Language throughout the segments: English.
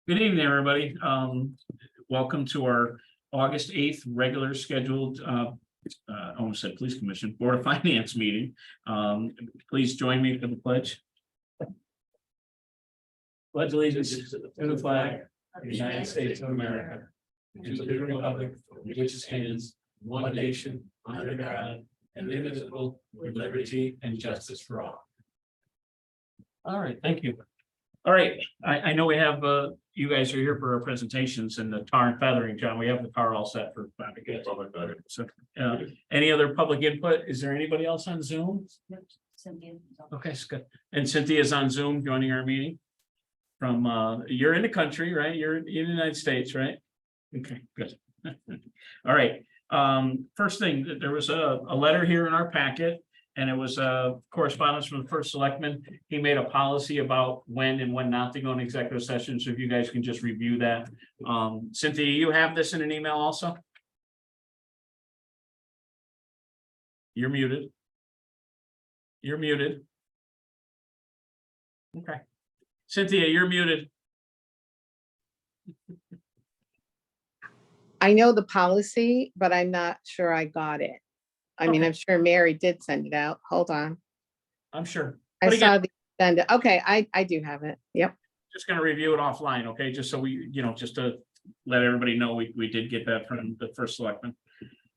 Good evening, everybody. Welcome to our August 8th regular scheduled, I almost said Police Commission, Board of Finance meeting. Please join me for the pledge. Pledge allegiance to the flag of the United States of America, and to the republic for which it stands, one nation, under God, indivisible, with liberty and justice for all. All right, thank you. All right, I know we have, you guys are here for our presentations and the tar and feathering, John. We have the tar all set for. So, any other public input? Is there anybody else on Zoom? Okay, it's good. And Cynthia's on Zoom joining our meeting. From, you're in the country, right? You're in the United States, right? Okay, good. All right, first thing, there was a letter here in our packet. And it was correspondence from the first selectman. He made a policy about when and when not to go in executive session. So if you guys can just review that. Cynthia, you have this in an email also? You're muted. You're muted. Okay. Cynthia, you're muted. I know the policy, but I'm not sure I got it. I mean, Okay. I'm sure Mary did send it out. Hold on. I'm sure. I But again, saw the agenda. Okay, I do have it. Yep. just gonna review it offline, okay? Just so we, just to let everybody know, we did get that from the first selectman.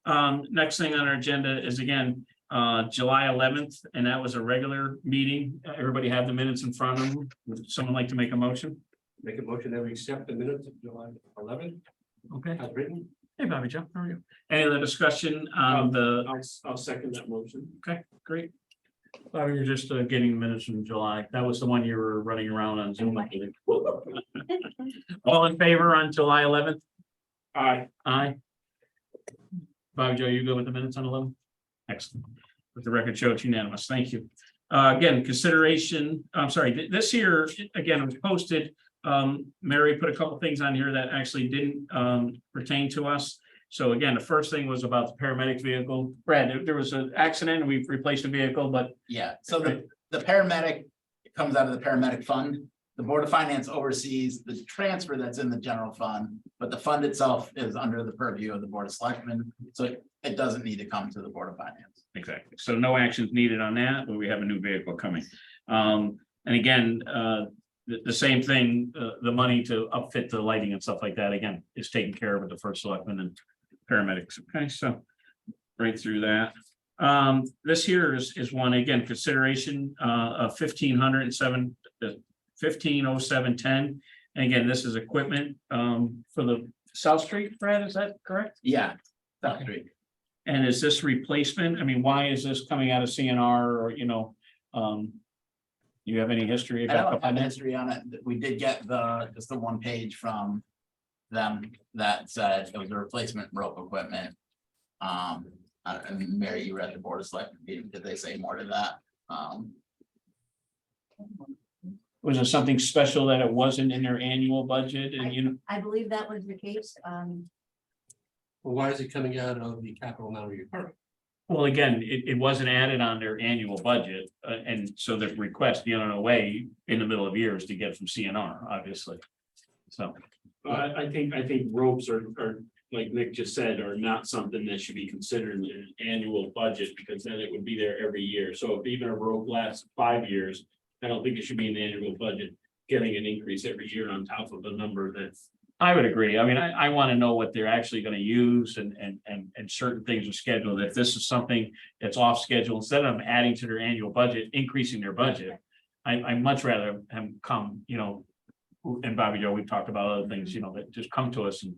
Next thing on our agenda is again, July 11th, and that was a regular meeting. Everybody have the minutes in front of them. Would someone like to make a motion? Make a motion that we accept the minutes of July 11th Okay. as written. Hey, Bobby Joe, how are you? Any other discussion on the, I'll second that motion. okay, great. Bobby, you're just getting the minutes from July. That was the one you were running around on Zoom. I believe. All in favor on July 11th? Aye. Aye. Bobby Joe, you go with the minutes on 11? Excellent. With the record show, it's unanimous. Thank you. Again, consideration, I'm sorry, this here, again, it was posted. Mary put a couple things on here that actually didn't pertain to us. So again, the first thing was about the paramedic vehicle. Brad, there was an accident and we've replaced a vehicle, but Yeah, so the paramedic comes out of the paramedic fund. The Board of Finance oversees the transfer that's in the general fund, but the fund itself is under the purview of the Board of Selectmen. So it doesn't need to come to the Board of Finance. exactly. So no actions needed on that, but we have a new vehicle coming. And again, the same thing, the money to upfit the lighting and stuff like that, again, is taken care of with the first selectman and paramedics. Okay, so right through that. This here is one, again, consideration of 150710. And again, this is equipment for the South Street, Brad, is that correct? Yeah, that's Okay. great. And is this replacement? I mean, why is this coming out of CNR or, you have any history? I don't about have that? history on it. We did get just the one page from them that said it was a replacement rope equipment. And Mary, you read the Board of Selectmen meeting. Did they say more to that? Was there something special that it wasn't in their annual budget and I believe that was the case. Well, why is it coming out of the capital non-recurring? well, again, it wasn't added on their annual budget. And so the request, away in the middle of years to get from CNR, obviously. So, I think ropes are, like Nick just said, are not something that should be considered in an annual budget, because then it would be there every year. So if even a rope lasts 5 years, I don't think it should be an annual budget, getting an increase every year on top of the number that's. I would agree. I mean, I want to know what they're actually going to use and certain things are scheduled. If this is something that's off schedule, instead of them adding to their annual budget, increasing their budget. I much rather have come, and Bobby Joe, we've talked about other things, that just come to us and,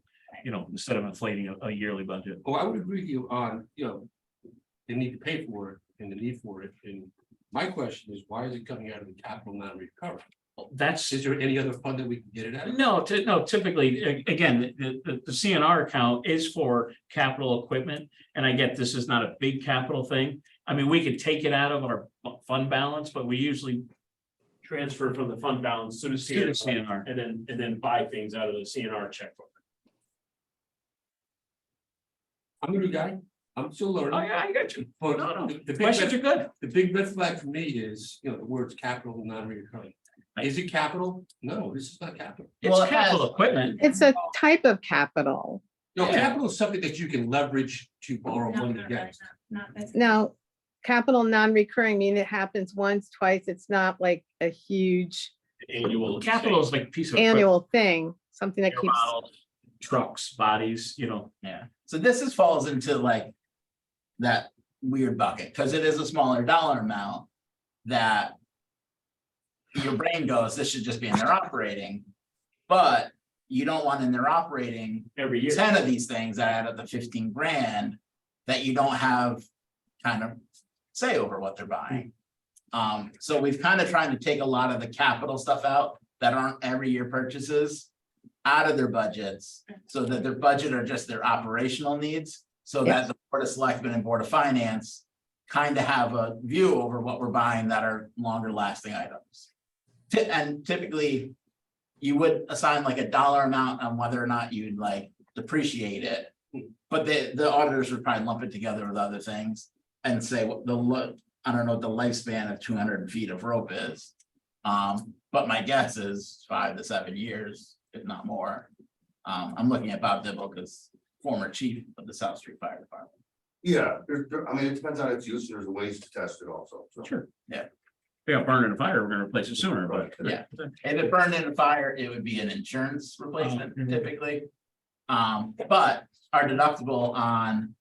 instead of inflating a yearly budget. Oh, I would agree with you on, they need to pay for it and the need for it. And my question is, why is it coming out of the capital non-recurring? That's. Is there any other fund that we can get it out of? No, typically, again, the CNR account is for capital equipment, and I get this is not a big capital thing. I mean, we could take it out of our fund balance, but we usually. Transfer from the fund balance to the To the CNR, CNR. and then buy things out of the CNR checkbook. I'm a new guy. I'm still learning. Oh, yeah, I got you. But No, the big Questions are good. the big red flag for me is, the words capital non-recurring. Is it capital? No, this is not capital. Well, It's it has- capital equipment. It's a type of capital. No, Yeah. capital is something that you can leverage to borrow money against. Now, capital non-recurring, I mean, it happens once, twice. It's not like a huge Annual. Capital is like a piece of. equipment. annual thing, something that Air keeps. models, Trucks, bodies, you know. Yeah, so this is falls into like that weird bucket, because it is a smaller dollar amount that your brain goes, this should just be in their operating, but you don't want in their operating Every year. 10 of these things that add up to 15 grand that you don't have kind of say over what they're buying. So we've kind of trying to take a lot of the capital stuff out that aren't every year purchases out of their budgets, so that their budget are just their operational needs, so that the Board of Selectmen and Board of Finance kind of have a view over what we're buying that are longer lasting items. And typically, you would assign like a dollar amount on whether or not you'd like depreciate it. But the auditors would probably lump it together with other things and say what I don't know what the lifespan of 200 feet of rope is. But my guess is 5 to 7 years, if not more. I'm looking at Bob Dibble because former chief of the South Street Fire Department. Yeah, I mean, it depends on its use, and there's ways to test it also, so. Sure. Yeah. If it got burned in a fire, we're gonna replace it sooner, but. Yeah. If it burned in a fire, it would be an insurance replacement Mhm. typically. But our deductible on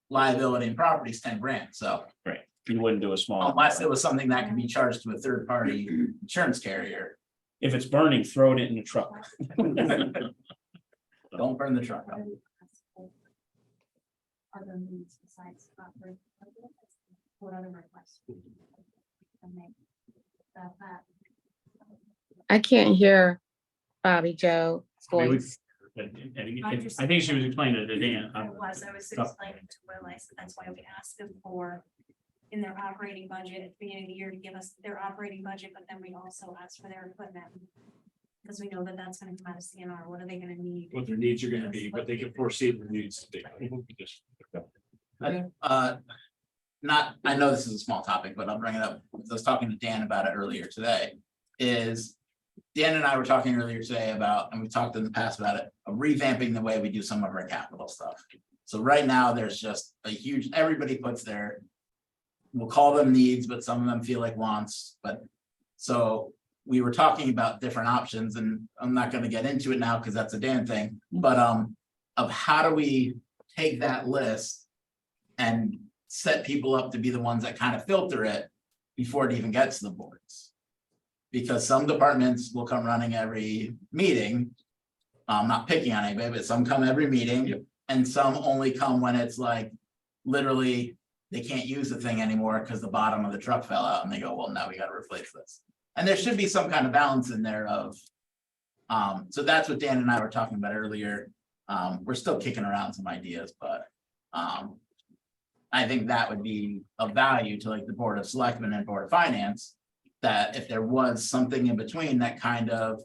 liability and property is 10 grand, so You wouldn't do a small. unless it was something that can be charged to a third party insurance carrier, If it's burning, throw it in the truck. don't burn the truck up. Other needs besides operating budget? What other requests? can make about that? I can't hear Bobby Joe's I mean, we- voice. I think she was explaining it to Dan. I was explaining to Will, that's why we asked them for in their operating budget at the beginning of the year to give us their operating budget, but then we also asked for their equipment. Because we know that that's gonna come out of CNR, what are they gonna need? What their needs are gonna be, what they can foresee their needs to be. Just- Not, I know this is a small topic, but I'll bring it up. I was talking to Dan about it earlier today. Is Dan and I were talking earlier today about, and we talked in the past about it, of revamping the way we do some of our capital stuff. So right now, there's just a huge, everybody puts their, we'll call them needs, but some of them feel like wants, but. So we were talking about different options, and I'm not gonna get into it now because that's a Dan thing, but of how do we take that list and set people up to be the ones that kind of filter it before it even gets to the boards. Because some departments will come running every meeting. I'm not picking on anybody, but some come every meeting and some only come when it's like literally they can't use the thing anymore because the bottom of the truck fell out and they go, well, now we gotta replace this. And there should be some kind of balance in there of, so that's what Dan and I were talking about earlier. We're still kicking around some ideas, but I think that would be of value to like the Board of Selectmen and Board of Finance. That if there was something in between that kind of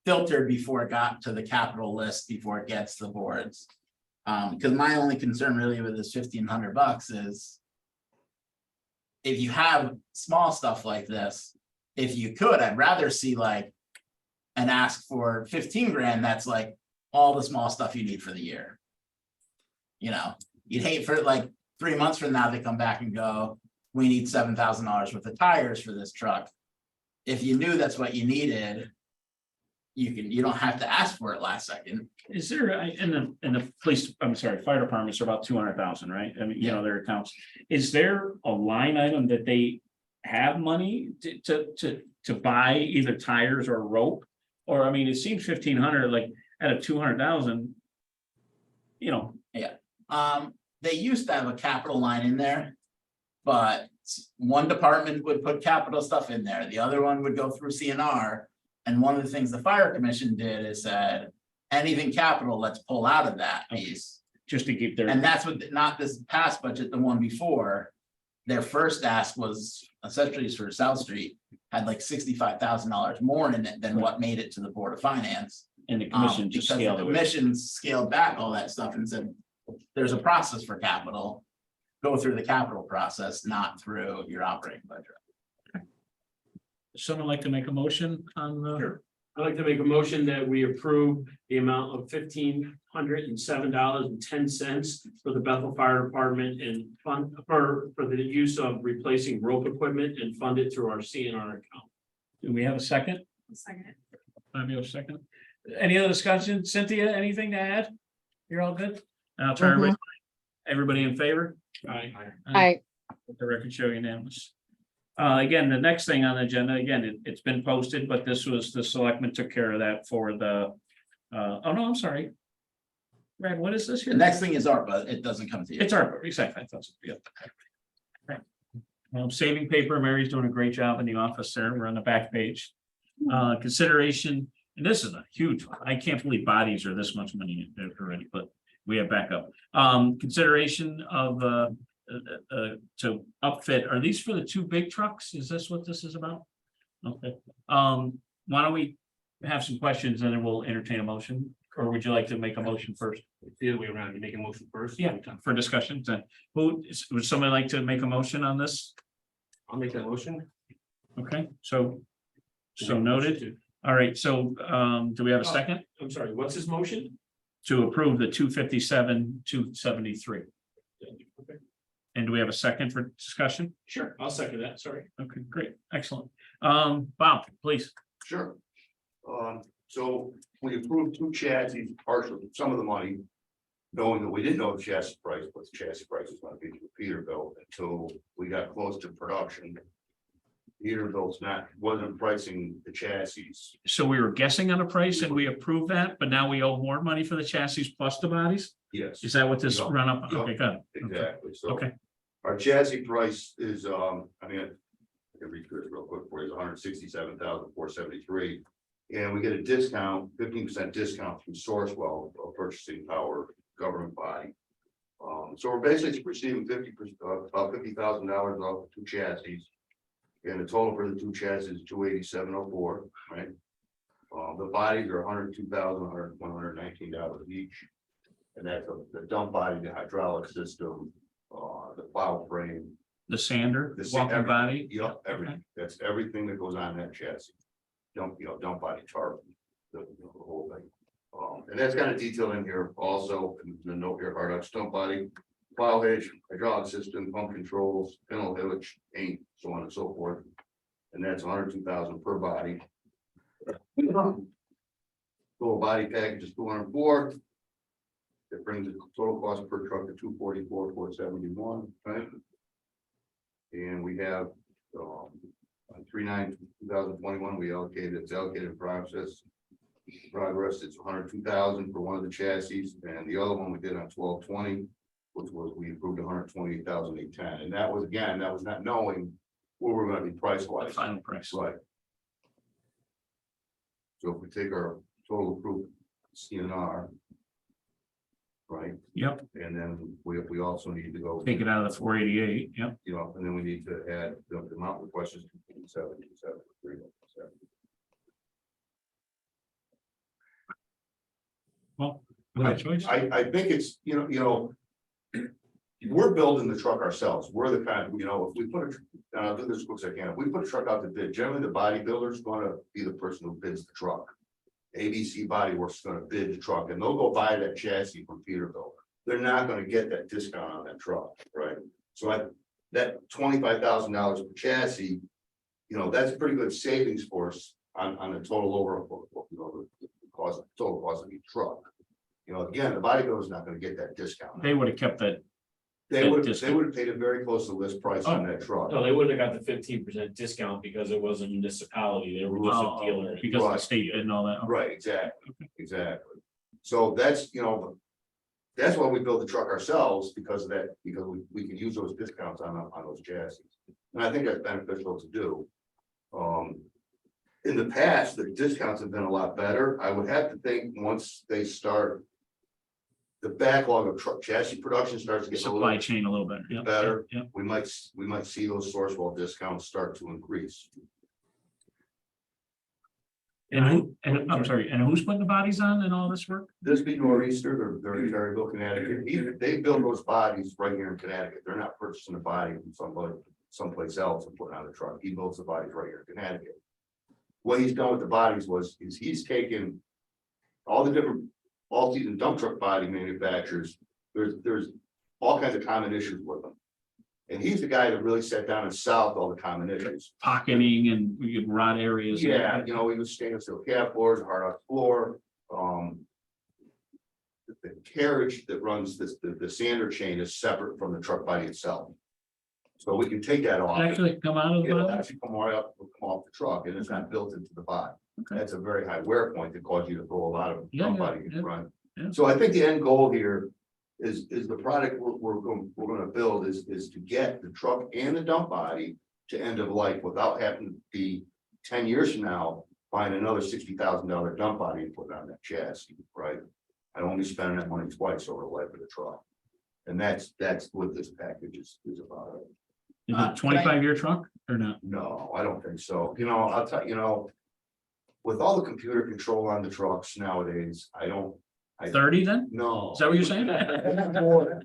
filtered before it got to the capital list, before it gets to the boards. Because my only concern really with this $1,500 is. If you have small stuff like this, if you could, I'd rather see like. And ask for 15 grand, that's like all the small stuff you need for the year. You know, you'd hate for like 3 months from now, they come back and go, we need $7,000 worth of tires for this truck. If you knew that's what you needed. You don't have to ask for it last second. Is there, in the police, I'm sorry, fire departments are about 200,000, right? I mean, you know, their accounts. Is there a line item that they have money to buy either tires or rope? Or, I mean, it seems 1,500, like out of 200,000. You know, They used to have a capital line in there. But one department would put capital stuff in there, the other one would go through CNR. And one of the things the fire commission did is said, anything capital, let's pull out of that piece. just to keep their. And that's what, not this past budget, the one before. Their first ask was, essentially for South Street, had like $65,000 more in it than what made it to the Board of Finance. And the commission just Because the scaled it. commission scaled back all that stuff and said, there's a process for capital. Go through the capital process, not through your operating budget. Someone like to make a motion on the? Sure. I'd like to make a motion that we approve the amount of $1,507.10 for the Bethel Fire Department and fund for the use of replacing rope equipment and fund it through our CNR account. Do we have a second? I'll second it. Fabio, second. Any other discussion? Cynthia, anything to add? You're all good? I'll try Mhm. everybody in favor? Aye. I, Let the record show unanimous. Again, the next thing on the agenda, again, it's been posted, but this was, the selectmen took care of that for the, oh, no, I'm sorry. Brad, what is this The here? next thing is ARPA, it doesn't come to you. It's our, exactly, I thought so, yeah. Right. Saving paper, Mary's doing a great job in the office there, we're on the back page. Consideration, and this is a huge one, I can't believe bodies are this much money already, but we have backup. Consideration of, to upfit, are these for the two big trucks? Is this what this is about? Okay, why don't we have some questions and then we'll entertain a motion, or would you like to make a motion first? The other way around, you make a motion first. Yeah, for discussion, then, would somebody like to make a motion on this? I'll make that motion. Okay, so noted, all right, so, do we have a second I'm sorry, what's his motion? to approve the 257, 273? Okay. And do we have a second for discussion? Sure, I'll second that, sorry. Okay, great, excellent. Bob, please. Sure. So we approved two chassis, partially, some of the money. Knowing that we didn't know the chassis price, but the chassis price was gonna be Peterbilt until we got close to production. Peterbilt's wasn't pricing the chassis. So we were guessing on a price and we approved that, but now we owe more money for the chassis plus the bodies? Yes. Is that what this Yeah. run up? Yeah. Okay, got it. Exactly, so. Okay, Our chassis price is, I mean, I can read through this real quick for you, $167,473. And we get a discount, 15% discount from Sourcewell, a purchasing power government body. So we're basically receiving about $50,000 off the two chassis. And the total for the two chassis is $287,04, right? The bodies are $102,119 each. And that's the dump body, the hydraulic system, the plow frame. the sander, The walking everything. body, Yep, everything, that's everything that goes on that chassis. Dump body tarp, the whole thing. And that's kind of detailed in here also, in the note here, hard out stump body, plow hitch, hydraulic system, pump controls, panel hitch, paint, so on and so forth. And that's $102,000 per body. Total body package is $204. It brings the total cost per truck to $244,471, right? And we have, on 3/9/2021, we allocated, it's allocated progress, it's $102,000 for one of the chassis, and the other one we did on 12/20, which was, we approved $128,810, and that was, again, that was not knowing where we're gonna be price the wise. final price. Right. So if we take our total approved CNR. Right, Yep, and then we also need to go. take it out of the 488, yep. You know, and then we need to add the amount requested is 277, Well, we have a choice. I think it's, we're building the truck ourselves. We're the kind, if we put I'll do this as quick as I can. If we put a truck out to bid, generally the bodybuilder's gonna be the person who bids the truck. ABC Body Works is gonna bid the truck and they'll go buy that chassis from Peterbilt. They're not gonna get that discount on that truck, right? So that $25,000 per chassis, that's a pretty good savings for us on the total the total cost of the truck. Again, the bodybuilder's not gonna get that discount. They would have kept that, They that would discount. have paid a very close to list price on that truck. No, they wouldn't have got the 15% discount because it was a municipality, they were just a dealer. because of the Right. state and all that. Right, exactly. So that's why we build the truck ourselves, because of that, because we can use those discounts on those chassis. And I think that's beneficial to do. In the past, the discounts have been a lot better. I would have to think once they start. The backlog of truck chassis production starts to get a Supply little chain a little bit. Yep, better. Yep. We might see those Sourcewell discounts start to increase. And I'm sorry, and who's putting the bodies on and all this work? This be Nor'easter, they're in Terryville, Connecticut. They build those bodies right here in Connecticut. They're not purchasing a body from somebody. someplace else and put it on the truck. He builds the bodies right here in Connecticut. What he's done with the bodies is he's taken all the different all-season dump truck body manufacturers. There's all kinds of common issues with them. And he's the guy that really sat down and solved all the common issues. Pocketing and we could rot areas. Yeah, you know, we use stainless steel cap floors, hard out floor, the carriage that runs the sander chain is separate from the truck body itself. So we can take that off. Actually come out of the It'll bottom? actually come right up, come off the truck, and it's not built into the body. Okay. That's a very high wear point that causes you to throw a lot of Yeah, front yeah, body yeah, in front. yeah. So I think the end goal here is the product we're gonna build is to get the truck and the dump body to end of life without having to be 10 years from now, find another $60,000 dump body and put it on that chassis, right? I don't be spending that money twice over the life of the truck. And that's what this package is about. Is can I- it 25-year truck or not? No, I don't think so. You know, I'll tell you, with all the computer control on the trucks nowadays, I don't. 30 then? No. Is that what you're saying? No,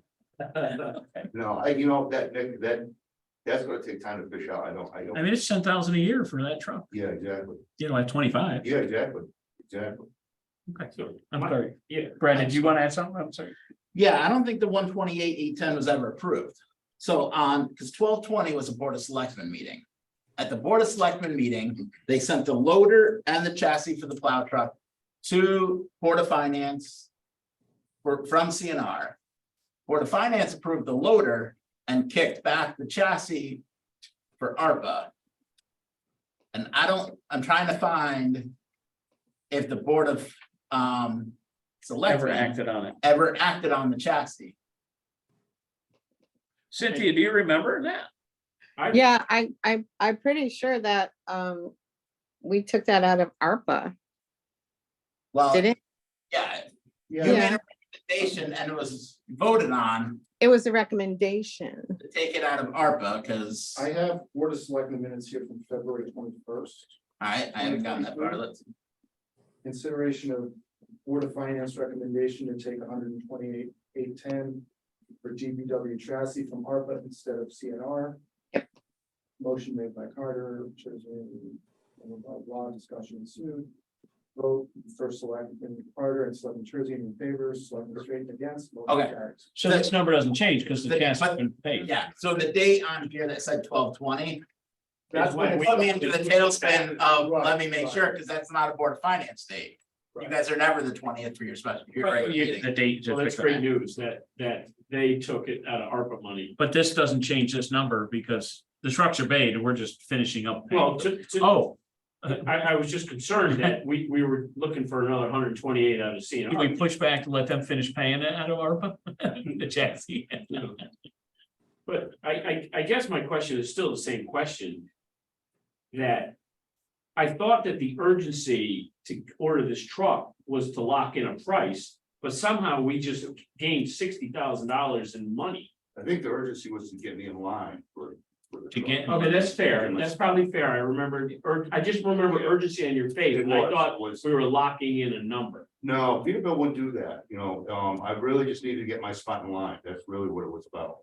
that's gonna take time to fish out. I don't. I mean, it's 10,000 a year for that truck, Yeah, exactly. you know, at 25. Yeah, exactly. Okay, So, I'm sorry. Yeah, Brad, did you want to add something? I'm sorry. Yeah, I don't think the 128,810 was ever approved. So because 1220 was a Board of Selectmen meeting. At the Board of Selectmen meeting, they sent the loader and the chassis for the plow truck to Board of Finance from CNR. Board of Finance approved the loader and kicked back the chassis for ARPA. And I'm trying to find if the Board of Ever Selectmen acted on it. ever acted on the chassis. Cynthia, do you remember that? Yeah, I'm pretty sure that, we took that out of ARPA, Well, didn't? yeah, you Yeah. made a recommendation and it was voted on It was a recommendation. to take it out of ARPA, because, I have Board of Selectmen minutes here from February 21st. I haven't gotten that far, let's, Consideration of Board of Finance recommendation to take 128,810 for GBW chassis from ARPA instead of CNR. Yep. Motion made by Carter, blah, blah, blah, discussion ensued. Vote, first Selectman Carter and Selectman Jersey in favor, Selectman Straight against. motion Okay. carries. So this number doesn't change because the The- gas has but- been paid. yeah, so the date on here that said 12/20. That's when Put me into the tailspin of, Right, let me make right. sure, because that's not a Board of Finance date. You Right. guys are never the 20th for your special, your regular meeting. The date. Well, that's great news that they took it out of ARPA money. But this doesn't change this number because the trucks are paid and we're just finishing up. paying. Well, Oh, I was just concerned that we were looking for another 128 out of can we CNR. push back to let them finish paying it out of ARPA? The chassis. But I guess my question is still the same question. That I thought that the urgency to order this truck was to lock in a price, but somehow we just gained $60,000 in money. I think the urgency was to get me in line for the To truck. get- Okay, that's fair. That's probably fair. I remember, I just remember urgency on your face, and I thought we were locking in a number. No, Peterbilt wouldn't do that, I really just needed to get my spot in line. That's really what it was about.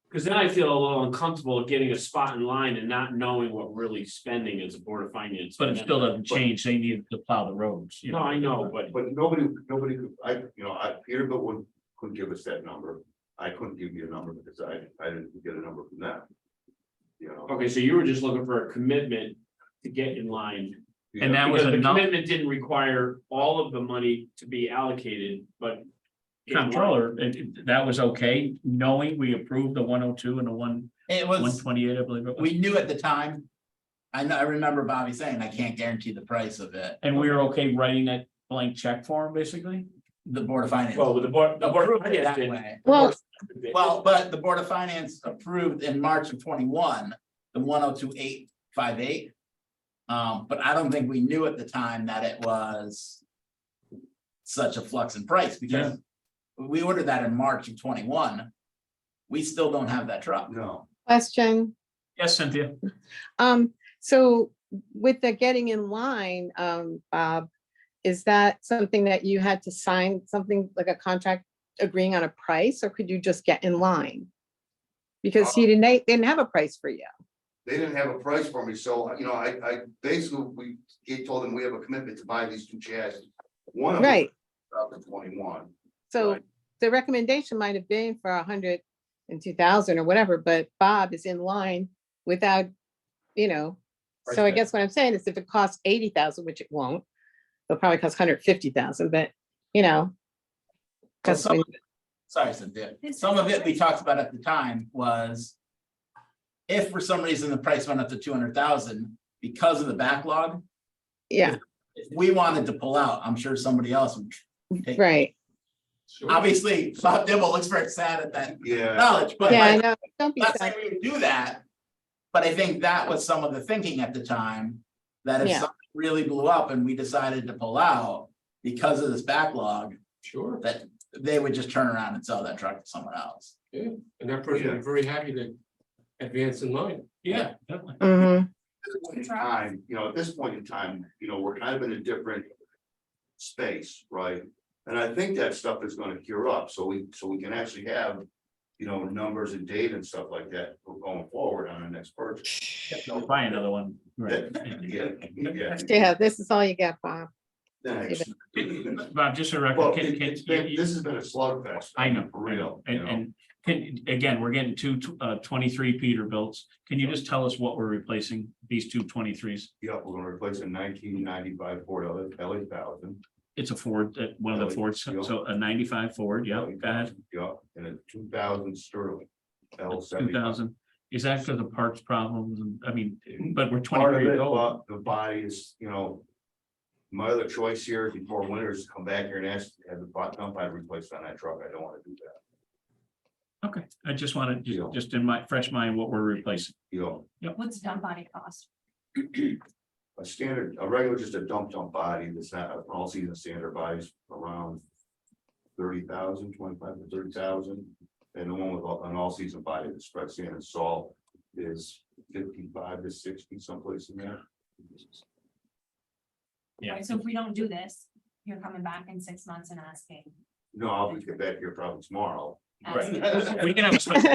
Because then I feel a little uncomfortable getting a spot in line and not knowing what we're really spending as a Board of Finance. But it still doesn't change. They need to plow the roads. you No, I know, but But nobody could, Peterbilt couldn't give us that number. I couldn't give you a number because I didn't get a number from them. okay, so you were just looking for a commitment to get in line. And that was Because the enough. commitment didn't require all of the money to be allocated, but. Comptroller, that was okay, knowing we approved the 102 and the It was, 128, I believe it was. we knew at the time. I remember Bobby saying, I can't guarantee the price of it, And we were okay writing that blank check for him, basically? the Board of Finance. Well, the board Approved it that did. way. Well, Well, but the Board of Finance approved in March of 21, the 102,858. But I don't think we knew at the time that it was such a flux in price, because we ordered that in March of 21. We still don't have that truck. No, question. Yes, Cynthia. So with the getting in line, Bob, is that something that you had to sign something like a contract agreeing on a price, or could you just get in line? Because he didn't have a price for you. They didn't have a price for me, so, you know, I basically, he told them we have a commitment to buy these two chassis. One of them, Right, 2021. so Right. the recommendation might have been for 102,000 or whatever, but Bob is in line without, you know. So I Right. guess what I'm saying is if it costs 80,000, which it won't, it'll probably cost 150,000, but you know. That's some when- Sorry, Cynthia. Some of it we talked about at the time was if for some reason the price went up to 200,000 because of the backlog, Yeah, if we wanted to pull out, I'm sure somebody else would take. right. Obviously, Bob Dibble looks very sad at that Yeah, knowledge, but Yeah, I like, know. Don't be not sad. saying we would do that. But I think that was some of the thinking at the time, that if Yeah. something really blew up and we decided to pull out because of this backlog, Sure, that they would just turn around and sell that truck to someone else. yeah, and that person would be very happy to advance in line. Yeah, definitely. Mhm. at this point in time, you know, at this point in time, you know, we're kind of in a different space, right? And I think that stuff is gonna cure up, so we can actually have, you know, numbers and data and stuff like that going forward on the next purchase. Don't buy another one. Right. Yeah, yeah. Yeah, this is all you got, Bob. Thanks. Bob, just a Well, record, it's been, this has been a slugfest. I know, For real, you know? and can, again, we're getting two 23 Peterbilts. Can you just tell us what we're replacing these two 23s? Yeah, we're gonna replace a 1995 Ford LA 1000. It's a Ford, one of the Fords, so a 95 Ford, yeah, go ahead, Yeah, and a 2000 Sterling L 2000. Is that for the parts problems? I mean, but we're Part of 23 it, years old. but the body is, you know. My other choice here before winter is to come back here and ask, to have the dump I replaced on that truck. I don't wanna do that. Okay, I just wanted, Yeah. just in my fresh mind, what we're replacing. You know, What's dump body cost? a standard, a regular, just a dump body that's not an all season standard buys around 30,000, 25 to 30,000. And the one with an all season body that spreads sand and salt is 55 to 60 someplace in there. Yeah. Right, so if we don't do this, you're coming back in 6 months and asking. No, I'll be get back here probably tomorrow. asking- We can have a special.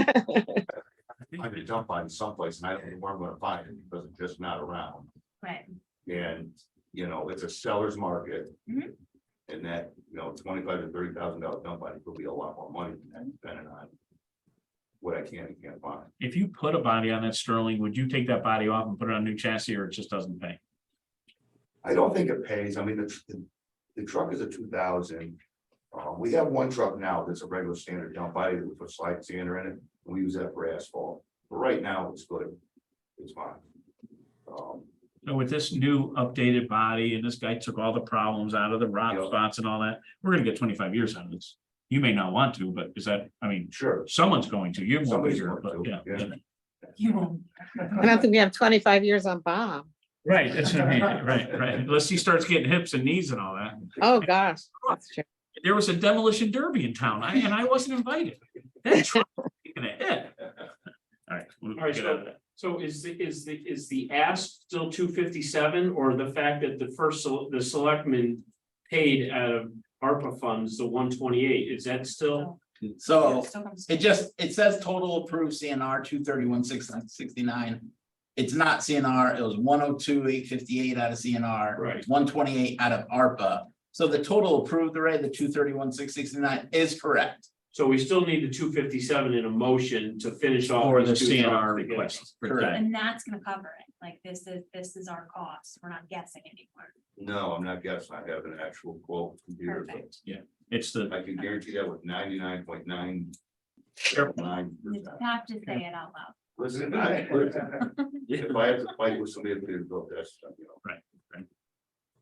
I'm gonna dump body someplace and I don't know where I'm gonna find it because it's just not around. Right, And, you know, it's a seller's market. Mhm. And that, you know, 25 to 30,000 dollar dump body could be a lot more money than that, depending on. What I can and can't find. If you put a body on that Sterling, would you take that body off and put it on a new chassis, or it just doesn't pay? I don't think it pays. I mean, the truck is a 2000. We have one truck now that's a regular standard dump body that we put slide sander in it. And we use that for asphalt. But right now, it's good. It's fine. So with this new updated body, and this guy took all the problems out of the rock Yeah. spots and all that, we're gonna get 25 years out of this. You may not want to, but is that, I mean, Sure. someone's going to, you won't be Somebody's here, going but to, yeah. yeah. you won't. I don't think we have 25 years on Bob. Right, that's what I mean, right, unless he starts getting hips and knees and all that. Oh, gosh, that's true. There was a demolition derby in town, and I wasn't invited. That truck was taking a hit. All right. we'll All right, get out of that. So is the ask still 257, or the fact that the selectmen paid out of ARPA funds, the 128, is that still? So Still comes- it says total approved CNR 231,669. It's not CNR, it was 102,858 out of CNR. Right. 128 out of ARPA. So the total approved array, the 231,669 is correct. So we still need the 257 in a motion to finish off. For the these two CNR trucks together. request. Correct. And that's gonna cover it, like this is our cost, we're not guessing anymore. No, I'm not guessing. I have an actual quote computer. but Perfect. It's the, I can guarantee that with 99.99. You have to say it out loud. Listen, if I have to fight with somebody to build this, you know.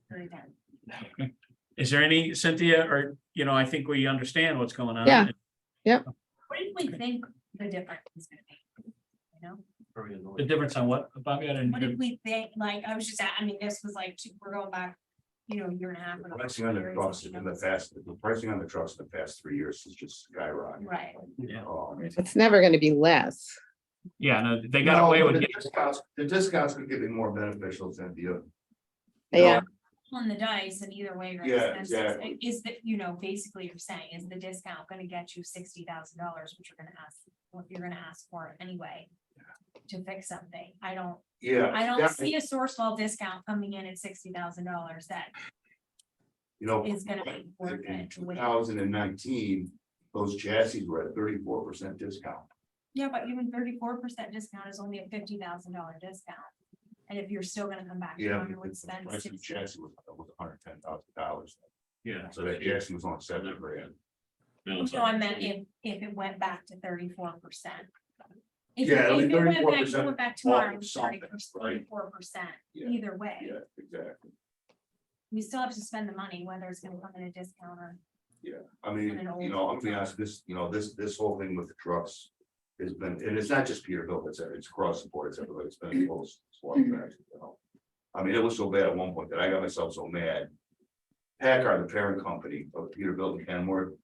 Very good. is there any, Cynthia, or, I think we understand what's going on. Yeah. What did we think the difference is gonna be? You know, The difference on what, Bobby, I didn't. what did we think, like, I was just, I mean, this was like, we're going back, a year and a half. The ago, pricing on the 2 years, trucks in the past, the pricing on the trucks in the past 3 years is just skyrocketing. Right. Yeah. It's never going to be less. Yeah, no, they got No, away but with. the discounts could get me more beneficial than the. Yeah. On the dice and either way. your Yeah, expenses- exactly. Is that, basically you're saying, is the discount gonna get you $60,000, which you're gonna ask what you're gonna ask for anyway. To fix something. I don't Yeah. see a source wall discount coming in at $60,000 that You know, is gonna be worth in it. to two wait. thousand and nineteen, those chassis were at 34% discount. Yeah, but even 34% discount is only a $50,000 discount. And if you're still gonna come back. Yeah, you but would the spend price of the 60. chassis was $110,000. Yeah. So that chassis was on $7,000. No, I meant if it went back to 34%. Yeah, I mean, If it went 34% back tomorrow, off of something, right? 34%, Yeah. either way. Yeah, exactly. We still have to spend the money, whether it's gonna come in a discount or. Yeah, I mean, And an old you know, I'm gonna be honest, this whole thing with the trucks has been, and it's not just Peterbilt, it's across the board, it's everybody, it's been close. I mean, it was so bad at one point that I got myself so mad. Packard, the parent company of Peterbilt and Kenworth,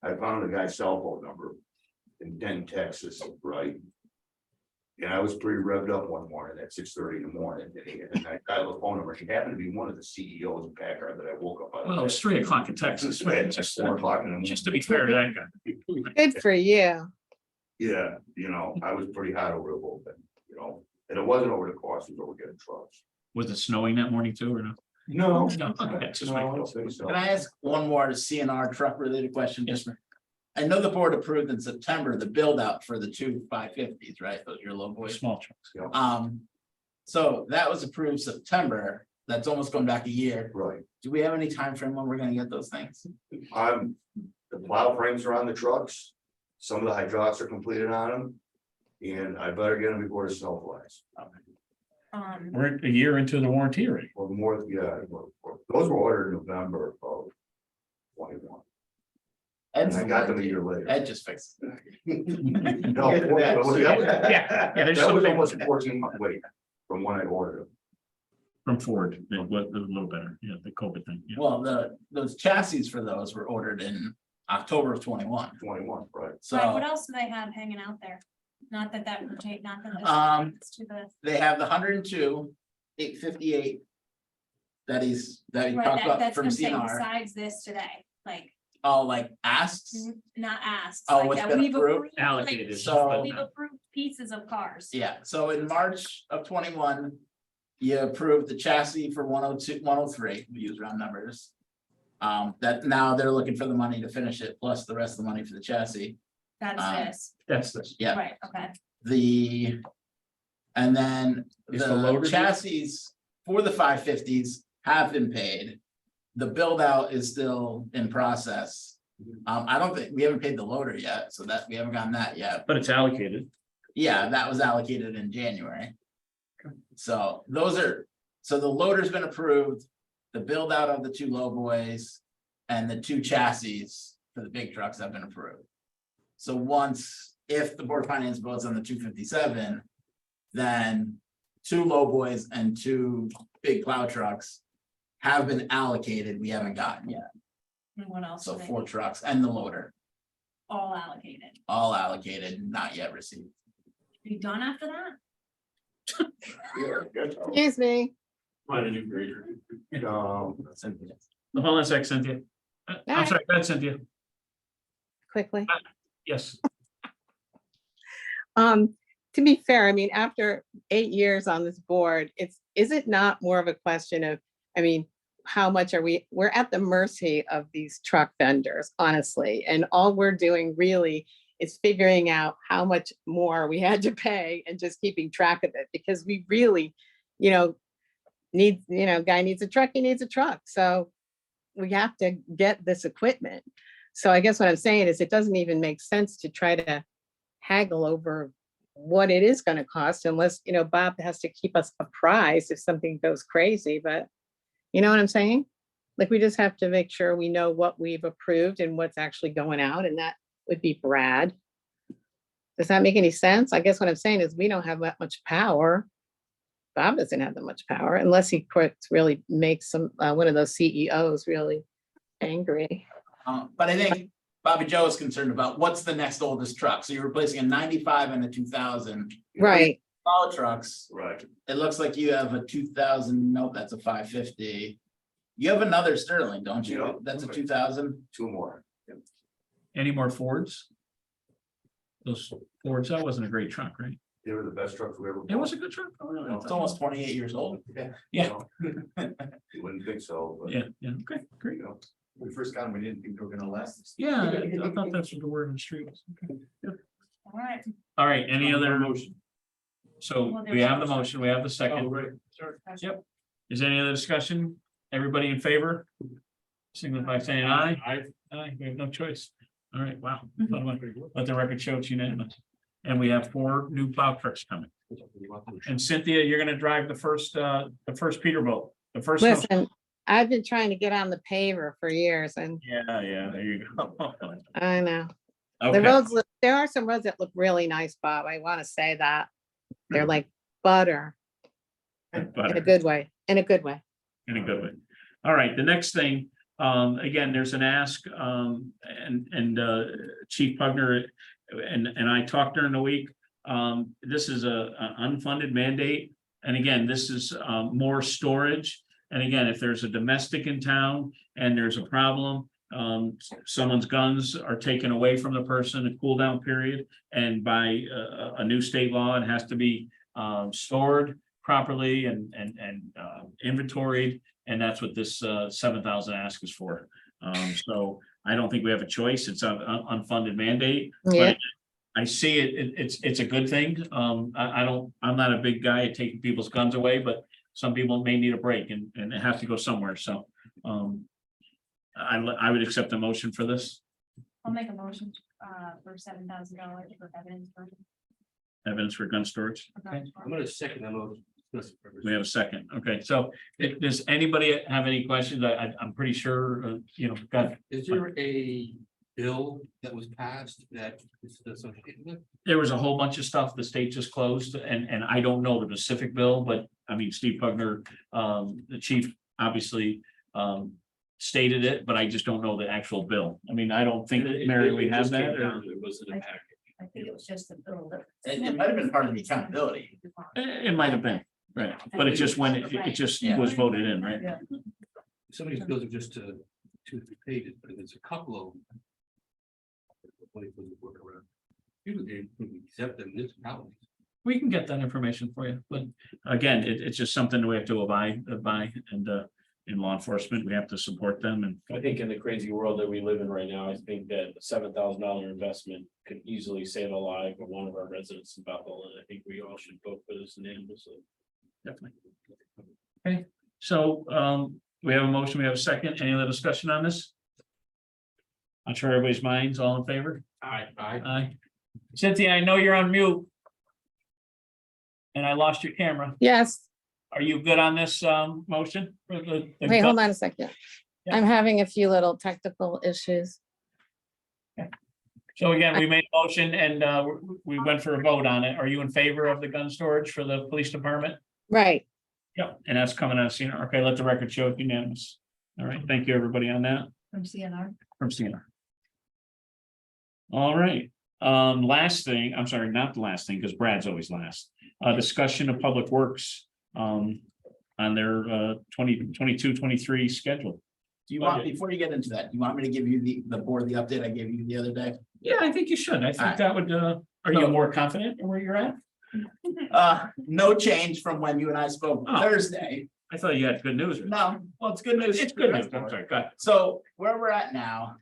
I found the guy's cell phone number in Denton, Texas, right? And I was pretty revved up one morning at 6:30 in the morning, and I got the phone number, he happened to be one of the CEOs of Packard that I woke up. Well, it was 3 o'clock in Texas. It's just 4 o'clock in the morning. Just to be fair to that guy. Good for you. Yeah, you know, I was pretty hot over the whole thing, you know, and it wasn't over the cost, it was over getting trucks. Was it snowing that morning too, or no? No. No, okay, just I like- don't think so. Can I ask one more CNR truck related question? Yes, sir. I know the board approved in September the build out for the two 550s, right? Those are your low boys. Small trucks. So that was approved September. That's almost going back a year. Right, Do we have any time frame when we're gonna get those things? the plow frames are on the trucks, some of the hydraulics are completed on them. And I better get them before the snow flies, We're a year into the warranty already. or more, yeah, those were ordered in November of 21, and I got them a year later. Ed just fixed it. No, Yeah, that was- that was- Yeah, there's that was something almost 14 months wait from when I ordered them. from Ford, it was a little better, yeah, the COVID thing, yeah. Well, those chassis for those were ordered in October of 21. 21, right? Right, what So else do they have hanging out there? Not that would take, not that. this relates to the. they have the 102, 858. That he Right, talked about that's from I'm saying CNR. besides this today, like, Oh, like asks? not asked. Oh, like what's that been we've approved? like, Allocated. So- We've approved pieces of cars. Yeah, so in March of 21, you approved the chassis for 102, 103, we use round numbers. That now they're looking for the money to finish it, plus the rest of the money for the chassis. That's this, That's this. Yeah, right, okay. And then Is the loader the due? chassis for the 550s have been paid. The build out is still in process. I don't think, we haven't paid the loader yet, so that, we haven't gotten that yet. But it's allocated. Yeah, that was allocated in January. So so the loader's been approved, the build out of the two low boys. And the two chassis for the big trucks have been approved. So if the board of finance votes on the 257. Then 2 low boys and 2 big plow trucks. Have been allocated, we haven't gotten yet, And what else? so do they 4 need? trucks and the loader, All allocated. all allocated, not yet received. Are you done after that? Excuse me. Find a new grader. Hold on a sec, Cynthia. I'm Alright. sorry, go ahead, Cynthia. Quickly. Yes, To be fair, I mean, after 8 years on this board, is it not more of a question of, I mean, how much we're at the mercy of these truck vendors, honestly, and all we're doing really is figuring out how much more we had to pay and just keeping track of it, because we really, guy needs a truck, he needs a truck, so we have to get this equipment. So I guess what I'm saying is it doesn't even make sense to try to haggle over what it is going to cost unless, Bob has to keep us apprised if something goes crazy, but you know what I'm saying? Like, we just have to make sure we know what we've approved and what's actually going out, and that would be Brad. Does that make any sense? I guess what I'm saying is we don't have that much power. Bob doesn't have that much power unless he really makes one of those CEOs really angry. But I think Bobby Joe is concerned about what's the next oldest truck, so you're replacing a 95 and a 2000. Right. All trucks, Right, it looks like you have a 2000, nope, that's a 550. You have another Sterling, don't you? Yeah. That's a 2000. 2 more. any more Fords? those Fords, that wasn't a great truck, right? They were the best trucks we ever. It was a good truck. Oh, really? It's almost 28 years old. Yeah. You wouldn't think so, but. Yeah, yeah, okay, great. You know, When we first got them, we didn't think they were gonna last. Yeah, I thought that's what the word in the street was. Okay, yep. All right. All right, any other, motion? so Well, we there's have the also- motion, we have the Oh, second. right, sorry. Yep. Is there any other discussion? Everybody in favor? Signify by saying aye. Aye, we have no choice. All right, wow. Let the record show it's unanimous. And we have 4 new plow trucks coming. And Cynthia, you're gonna drive the first Peterbilt, the first. Listen, I've been trying to get on the paver for years and Yeah, there you go. I know. The Okay, roads, there are some roads that look really nice, Bob. I want to say that. They're like butter in a butter. good way, in a good way. In a good way. All right, the next thing, again, there's an ask, and Chief Pugner and I talked during the week. This is a unfunded mandate. And again, this is more storage. And again, if there's a domestic in town and there's a problem, someone's guns are taken away from the person, a cool down period. And by a new state law, it has to be stored properly and inventoried. And that's what this 7,000 ask is for. So I don't think we have a choice. It's an unfunded mandate. Yeah, But I see it's a good thing. I'm not a big guy at taking people's guns away, but some people may need a break and it has to go somewhere. So I would accept a motion for this. I'll make a motion for $7,000 for Evidence for gun storage. Okay. I'm gonna second that motion. We have a second. Okay, so does anybody have any questions? I'm pretty sure, got, Is there a bill that was passed that is associated with? there was a whole bunch of stuff the state just closed and I don't know the specific bill, but I mean, Steve Pugner, the chief, obviously stated it, but I just don't know the actual bill. I mean, I don't think, Mary, we have that. or- It wasn't a package. I think it was just a bill that. It might have been part of the accountability. It might have been, right, but it just went, it just was voted in, right? Some of these bills are just 2 or 3 pages, but there's a couple of them. Work around. Usually they accept them municipalities. We can get that information for you, but again, it's just something we have to abide by and in law enforcement, we have to support them and. I think in the crazy world that we live in right now, I think that a $7,000 investment could easily save a life of one of our residents in Bethel, and I think we all should vote for this unanimously. Definitely. Okay, so we have a motion, we have a second. Any other discussion on this? I'm sure everybody's minds, all in favor? Aye. Aye. Cynthia, I know you're on mute. And I lost your camera. yes. Are you good on this motion? Wait, hold on a second. Yeah. I'm having a few little technical issues. So again, we made a motion and we went for a vote on it. Are you in favor of the gun storage for the police department? Right, Yep, and that's coming out of CNR. Okay, let the record show it unanimous. All right, thank you, everybody on that From CNR. from CNR. All right, last thing, I'm sorry, not the last thing, because Brad's always last. Discussion of Public Works on their 2022-23 schedule. Do you want, before you get into that, you want me to give you the board the update I gave you the other day? Yeah, I think you should. I think Alright. that would, are you more confident in where you're at? No change from when you and I spoke Oh. Thursday. I thought you had good news. No, well, it's good news. It's good news. I'm sorry, go ahead. So where we're at now,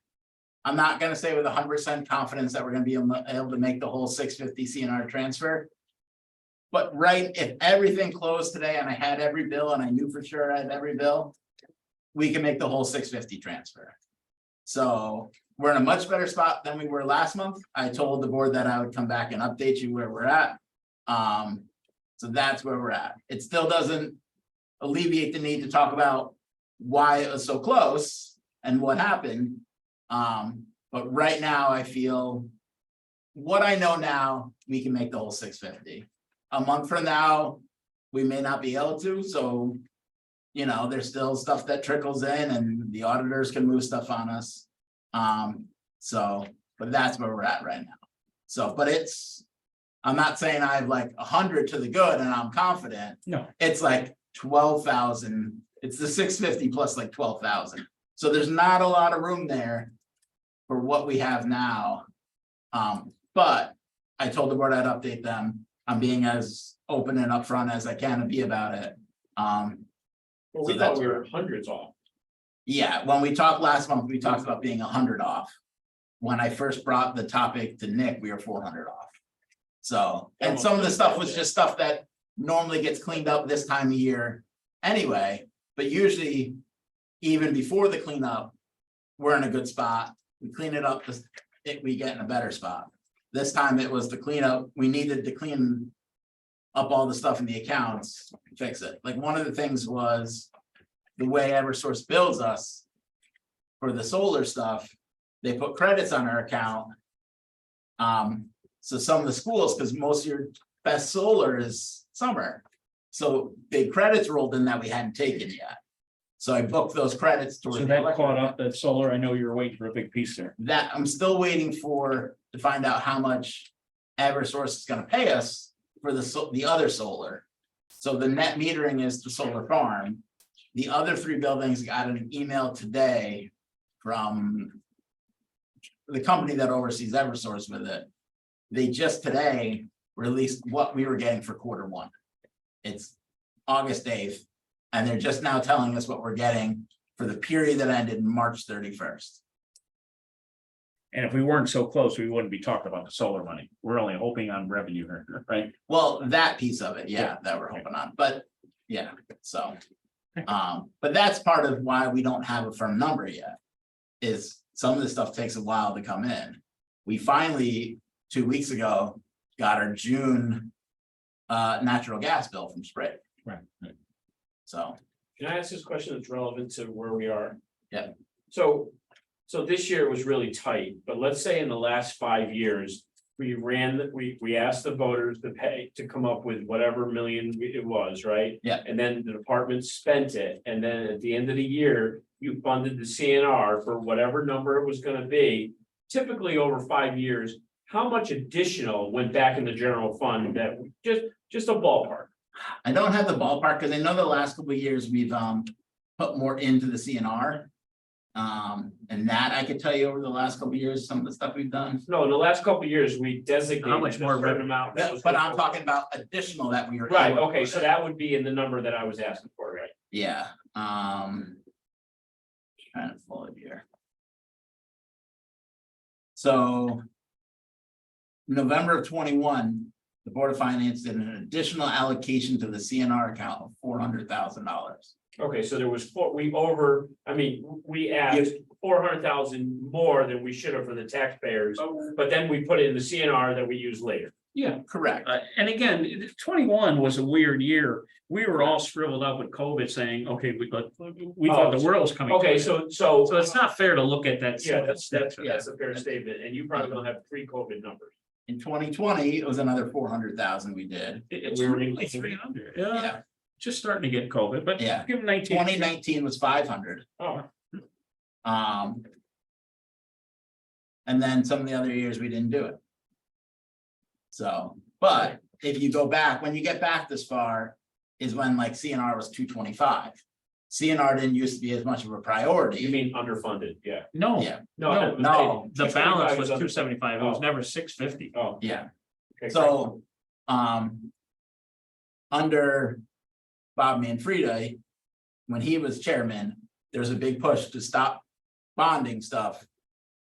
I'm not gonna say with 100% confidence that we're gonna be able to make the whole 650 CNR transfer. But right, if everything closed today and I had every bill and I knew for sure I had every bill, we can make the whole 650 transfer. So we're in a much better spot than we were last month. I told the board that I would come back and update you where we're at. So that's where we're at. It still doesn't alleviate the need to talk about why it was so close and what happened. But right now I feel what I know now, we can make the whole 650. A month from now, we may not be able to, so. You know, there's still stuff that trickles in and the auditors can move stuff on us. So, but that's where we're at right now. So, but I'm not saying I have like 100 to the good and I'm confident. No. It's like 12,000. It's the 650 plus like 12,000. So there's not a lot of room there for what we have now. But I told the board I'd update them. I'm being as open and upfront as I can be about it. Well, So we that's thought we were hundreds off. Yeah, when we talked last month, we talked about being 100 off. When I first brought the topic to Nick, we were 400 off. So, and some of the stuff was just stuff that normally gets cleaned up this time of year anyway, but usually even before the cleanup, we're in a good spot. We clean it up, we get in a better spot. This time it was the cleanup, we needed to clean up all the stuff in the accounts, fix it. Like one of the things was the way Eversource bills us for the solar stuff, they put credits on our account. So some of the schools, because most of your best solar is summer. So big credits rolled in that we hadn't taken yet. So I booked those credits towards. So that caught up that solar, I know you're waiting for a big piece there. That I'm still waiting to find out how much Eversource is gonna pay us for the other solar. So the net metering is the solar farm. The other 3 buildings got an email today from the company that oversees Eversource with it. They just today released what we were getting for Q1. It's August 8th, and they're just now telling us what we're getting for the period that ended March 31st. And if we weren't so close, we wouldn't be talking about the solar money. We're only hoping on revenue here, right? Well, that piece of it, yeah, that we're hoping on, but yeah, so. But that's part of why we don't have a firm number yet. Is some of this stuff takes a while to come in. We finally, 2 weeks ago, got our June natural gas bill from Spray, Right. so. Can I ask this question that's relevant to where we are? Yeah. So this year was really tight, but let's say in the last 5 years, we asked the voters to pay, to come up with whatever million it was, right? Yeah. And then the department spent it, and then at the end of the year, you funded the CNR for whatever number it was gonna be. Typically over 5 years, how much additional went back in the general fund that, just a ballpark? I don't have the ballpark, because I know the last couple of years we've put more into the CNR. And that I could tell you over the last couple of years, some of the stuff we've done. No, in the last couple of years, we designated. How much more a certain amount. that was But gonna I'm go- talking about additional that we were. Right, able to okay, put so in. that would be in the number that I was asking for, right? Yeah, trying to pull it here. So. November of 21, the Board of Finance did an additional allocation to the CNR account of $400,000. Okay, so there was we asked 400,000 more than we should have for the taxpayers, but then we put it in the CNR that we use later. Yeah, Correct. and again, 21 was a weird year. We were all shriveled up with COVID saying, okay, we thought the world was coming. to Okay, an end. so. So it's not fair to look at that. Yeah, that's a fair statement, and you probably don't have pre-COVID numbers. In 2020, it was another 400,000 we did. It's We were really in- 300, Yeah. yeah, just starting to get COVID, but Yeah. give them 19. 2019 was 500. Oh, And then some of the other years we didn't do it. So, but if you go back, when you get back this far, is when like CNR was 225. CNR didn't used to be as much of a priority. you mean underfunded, yeah. No, Yeah. no, no. the balance was 275 275, it was Oh. never 650. Oh. Yeah, Okay, so, under Bob Manfreda, when he was chairman, there's a big push to stop bonding stuff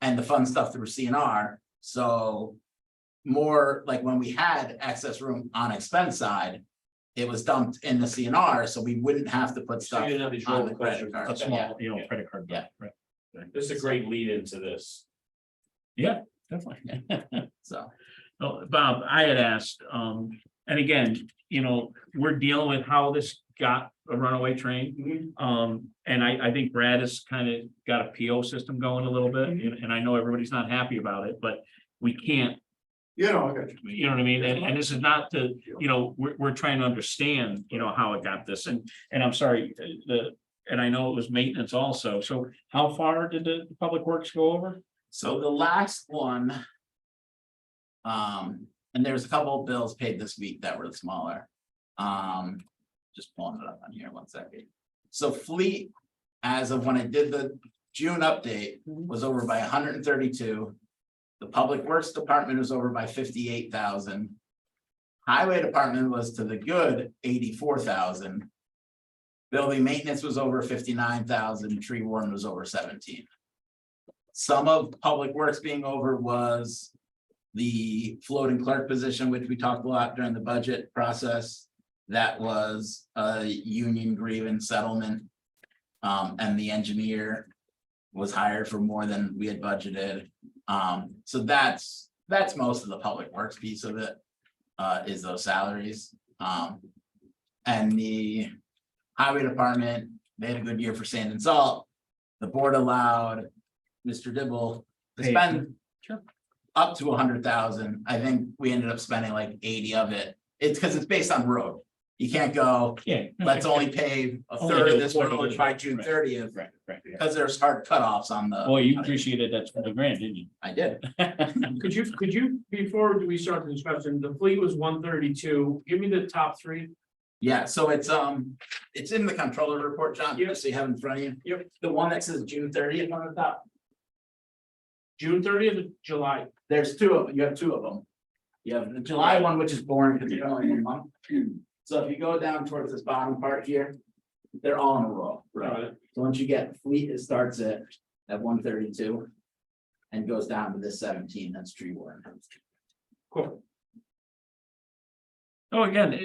and the fund stuff through CNR, so more like when we had excess room on expense side, it was dumped in the CNR, so we wouldn't have to put So stuff you didn't have these on roller the credit coasters. card. A Okay. small, you know, Yeah. credit card. Yeah. Right, This is a great lead into this. definitely. So, No, Bob, I had asked, and again, you know, we're dealing with how this got a runaway train. And I think Brad has kind of got a PO system going a little bit, and I know everybody's not happy about it, but we can't, You know, I got you. you know what I mean? And this is not to, you know, we're trying to understand, you know, how it got this, and I'm sorry, and I know it was maintenance also, so how far did the Public Works go over? so the last one. And there's a couple of bills paid this week that were smaller. Just pulling it up on here 1 second. So fleet, as of when I did the June update, was over by 132. The Public Works Department was over by 58,000. Highway Department was to the good 84,000. Building maintenance was over 59,000, tree warden was over 17. Some of Public Works being over was the floating clerk position, which we talked a lot during the budget process. That was a union grievance settlement. And the engineer was hired for more than we had budgeted. So that's most of the Public Works piece of it, is those salaries. And the Highway Department, they had a good year for sand and salt. The board allowed Mr. Dibble to Hey, spend sure. up to 100,000. I think we ended up spending like 80 of it. It's because it's based on road. You can't go, Yeah. let's only pay a Only third do of this a quarter of road this by road, June right. 30th, Right, right. because there's hard cutoffs on the. Boy, you appreciated that $20,000, didn't you? I did. Could you, before we start the discussion, the fleet was 132, give me the top three. Yeah, so it's in the controller report, John, Yep. just so you have in front of you. Yep. The one that says June 30th on the top. June 30th of July. There's two of, you have two of them. You have the July one, which is boring because it's only 1 month. So if you go down towards this bottom part here, they're all in a row. Right. So once you get fleet, it starts at 132. And goes down to this 17, that's tree warden. Cool. Oh, again,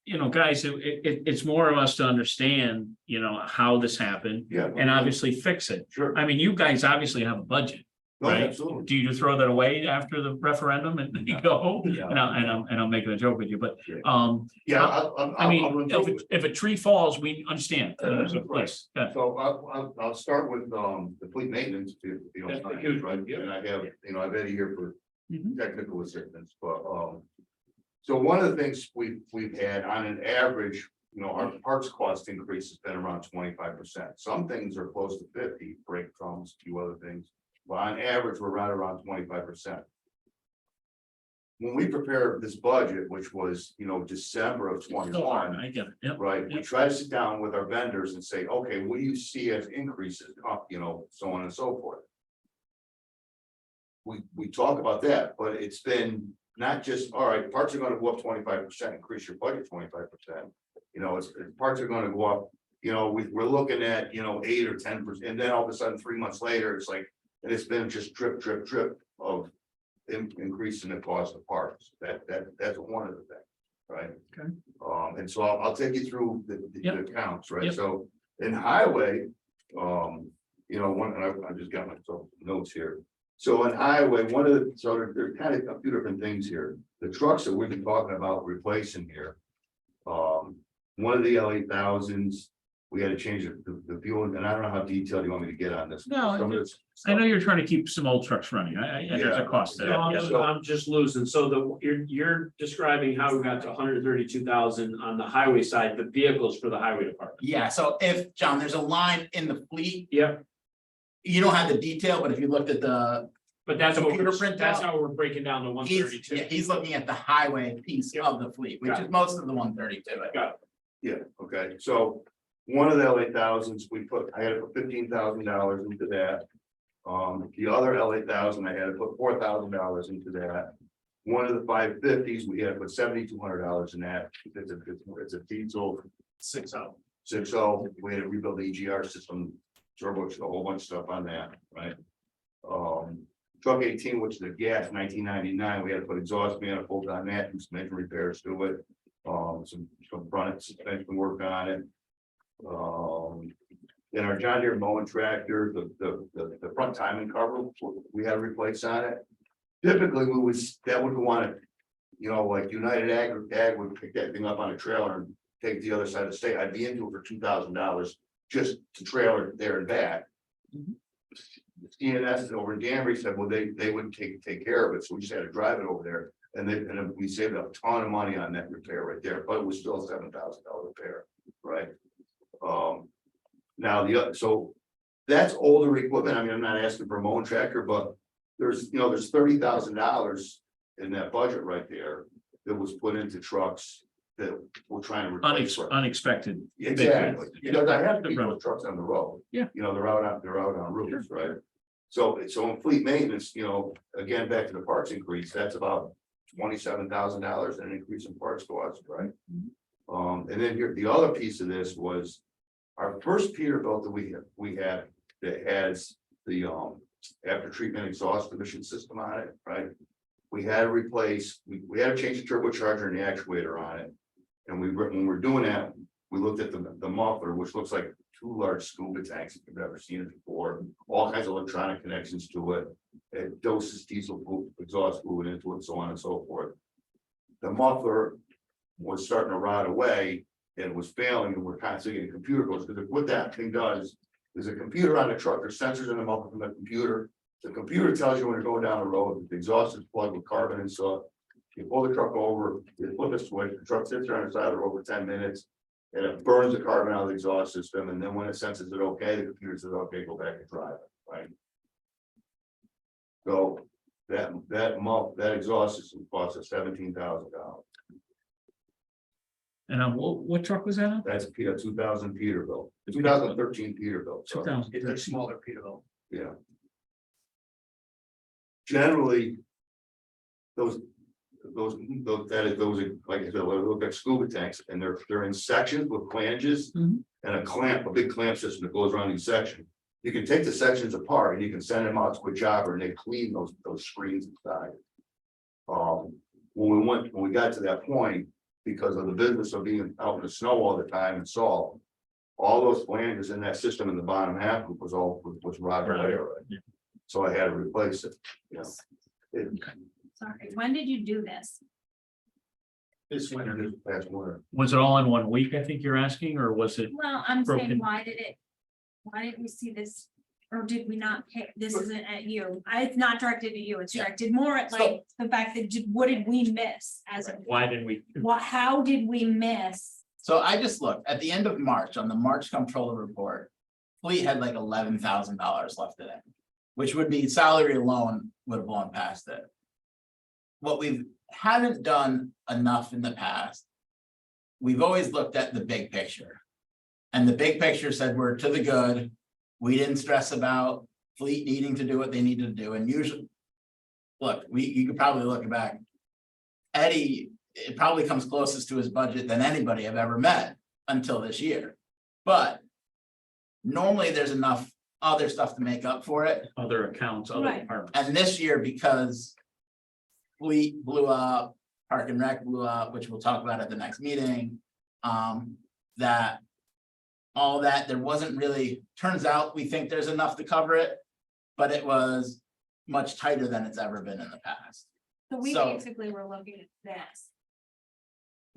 you know, guys, it's more of us to understand, you know, how this happened Yeah. and obviously fix it. Sure. I mean, you guys obviously have a budget. No, right. Absolutely. Do you just throw that away after the referendum and you go? Yeah. And I'm making a joke with you, but, Yeah, I mean, if a tree falls, we understand. Right. Please, yeah. So I'll start with the fleet maintenance, if you That's don't the mind, huge right? one, yeah. And I have, I've Eddie here for Mhm. technical assistance, but so one of the things we've had on an average, our parts cost increase has been around 25%. Some things are close to 50, brake drums, a few other things. But on average, we're right around 25%. When we prepared this budget, which was, December of Go on, 21, I get it. Yep. right? We Yep. try to sit down with our vendors and say, okay, what do you see as increases, so on and so forth. We talk about that, but it's been not just, all right, parts are gonna go up 25%, increase your budget 25%. Parts are gonna go up, we're looking at, 8 or 10%, and then all of a sudden, 3 months later, it's like, and it's been just drip of increasing the cost of parts. That's one of the things, right? Okay. And so I'll take you through the Yep. accounts, right? Yep. So in highway, I just got my notes here. So in highway, so there's kind of a few different things here. The trucks that we've been talking about replacing here. One of the L8000s, we had to change the fuel, and I don't know how detailed you want me to get on this. No, Some of this I know stuff- you're trying to keep some old trucks running. There's a cost to that. So yeah. I'm just losing, so you're describing how we got to 132,000 on the highway side, the vehicles for the highway department. Yeah, so if, John, there's a line in the fleet, Yep, you don't have the detail, but if you looked at but that's what Computer we're, printout? that's how we're breaking down to he's 132. looking at the highway piece Yep. of the fleet, which Got is most of the 132. Got Yeah, okay, so one of the L8000s, I had to put $15,000 into that. The other L8000, I had to put $4,000 into that. One of the 550s, we had to put $7,200 in that. It's a diesel 6-0. 6.0, we had to rebuild the EGR system, turbo, a whole bunch of stuff on that, right? Truck 18, which is a gas 1999, we had to put exhaust manifold on that, do some engine repairs to it. Some front suspension work on it. Then our John Deere mowing tractor, the front timing cover, we had to replace on it. Typically, that would want to, like United Ag would pick that thing up on a trailer and take it to the other side of the state. I'd be into it for $2,000 just to trailer it there and back. CNS over in Danbury said, well, they would take care of it, so we just had to drive it over there. And we saved a ton of money on that repair right there, but it was still a $7,000 repair, right? Now so that's older equipment. I mean, I'm not asking for a mowing tractor, but there's $30,000 in that budget right there that was put into trucks that we're trying to replace. Unexpected. Exactly, Yeah. because I have people with trucks on the road. Yeah. They're out on roofs, right? So in fleet maintenance, you know, again, back to the parts increase, that's about $27,000 in an increase in parts costs, right? And then here, the other piece of this was our first Peterbilt that we had that has the after treatment exhaust emission system on it, right? We had to replace, we had to change the turbocharger and the actuator on it. And when we're doing that, we looked at the muffler, which looks like 2 large scuba tanks, if you've never seen it before, all kinds of electronic connections to it. It doses diesel exhaust fluid into it, so on and so forth. The muffler was starting to rot away and it was failing, and we're constantly getting computer codes, because what that thing does is a computer on the truck, there's sensors in the muffler from the computer. The computer tells you when you're going down the road, the exhaust is plugged with carbon and so. You pull the truck over, you flip a switch, the truck sits there on the side of the road for 10 minutes. And it burns the carbon out of the exhaust system, and then when it senses it okay, the computer says, okay, go back and drive it, right? So that exhaust system costs us $17,000. And what truck was that on? That's a 2000 Peterbilt, 2013 Peterbilt. sorry. 2000. It's a smaller Peterbilt. Yeah. Generally. Those, like I said, look like scuba tanks, and they're in sections with flanges. Mhm. And a big clamp system that goes around each section. You can take the sections apart and you can send them out to a jobber and they clean those screens inside. When we got to that point, because of the business of being out in the snow all the time and salt. All those flanges in that system in the bottom half was rotted away already. So I had to replace it, you know. Sorry, when did you do this? This winter, This past winter. Was it all in 1 week, I think you're asking, or was it? Well, I'm saying, Broken. why didn't we see this? Or did we not pick, this isn't at you, it's not directed at you, it's directed more at like the fact that, what did we miss as a, Why didn't we? how did we miss? So I just looked at the end of March on the March comptroller report. Fleet had like $11,000 left in it, which would be salary alone would have blown past it. What we haven't done enough in the past. We've always looked at the big picture. And the big picture said we're to the good. We didn't stress about fleet needing to do what they needed to do, and usually. Look, you could probably look back. Eddie, it probably comes closest to his budget than anybody I've ever met until this year. But normally there's enough other stuff to make up for it. Other accounts, other Right. departments. And this year, because fleet blew up, Park and Rec blew up, which we'll talk about at the next meeting. That all that, there wasn't really, turns out, we think there's enough to cover it, but it was much tighter than it's ever been in the past. So we So- basically were looking at this.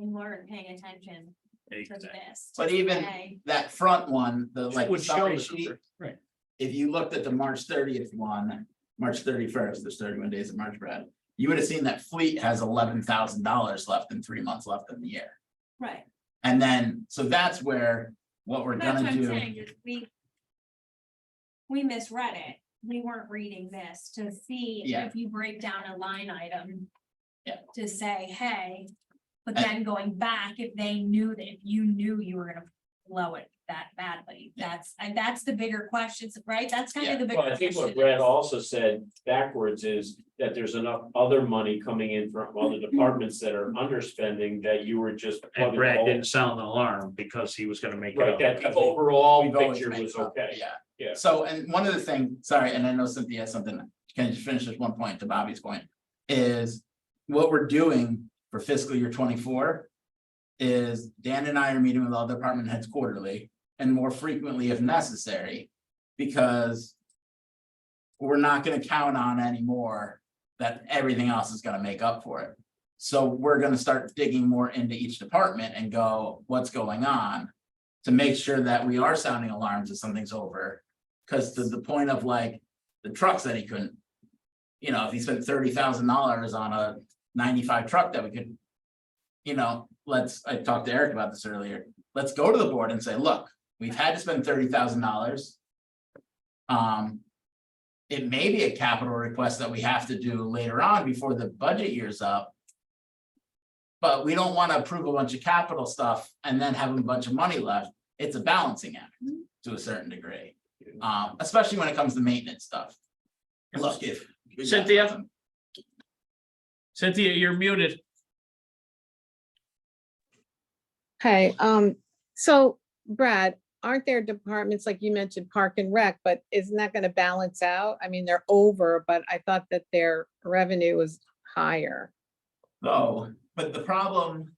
And weren't paying attention to Exactly. this. But to even say, that front one, the like Would show summary the sheet, number, right. if you looked at the March 30th one, March 31st, there's 31 days of March, Brad. You would have seen that fleet has $11,000 left and 3 months left in the year. Right, And then, so that's where, what we're that's gonna what I'm do, saying, is we misread it, we weren't reading this to see Yeah. if you break down a line item. Yeah. To say, hey, but And- then going back, if they knew that, if you knew you were gonna blow it that badly, that's the bigger questions, right? That's kind of the bigger. Well, I think what question. Brad also said backwards is that there's enough other money coming in from other departments that are underspending that you were just. And plugging Brad holes. didn't sound an alarm because he was gonna make it Right, up. that the overall we've always picture made was up, okay. yeah. Yeah. So, and one of the things, sorry, and I know Cynthia has something, can I just finish this one point to Bobby's point? Is what we're doing for fiscal year 24. Is Dan and I are meeting with all department heads quarterly and more frequently if necessary. Because we're not gonna count on anymore that everything else is gonna make up for it. So we're gonna start digging more into each department and go, what's going on? To make sure that we are sounding alarms if something's over. Cause to the point of like, the trucks that he couldn't. You know, if he spent $30,000 on a 95 truck that we could. You know, I talked to Eric about this earlier, let's go to the board and say, look, we've had to spend $30,000. It may be a capital request that we have to do later on before the budget year's up. But we don't want to approve a bunch of capital stuff and then have a bunch of money left. It's a balancing act to a certain degree. Especially when it comes to maintenance stuff. Look, if. we got Cynthia? something- Cynthia, you're muted. Okay, so Brad, aren't there departments, like you mentioned, Park and Rec, but isn't that gonna balance out? I mean, they're over, but I thought that their revenue was higher. So, but the problem,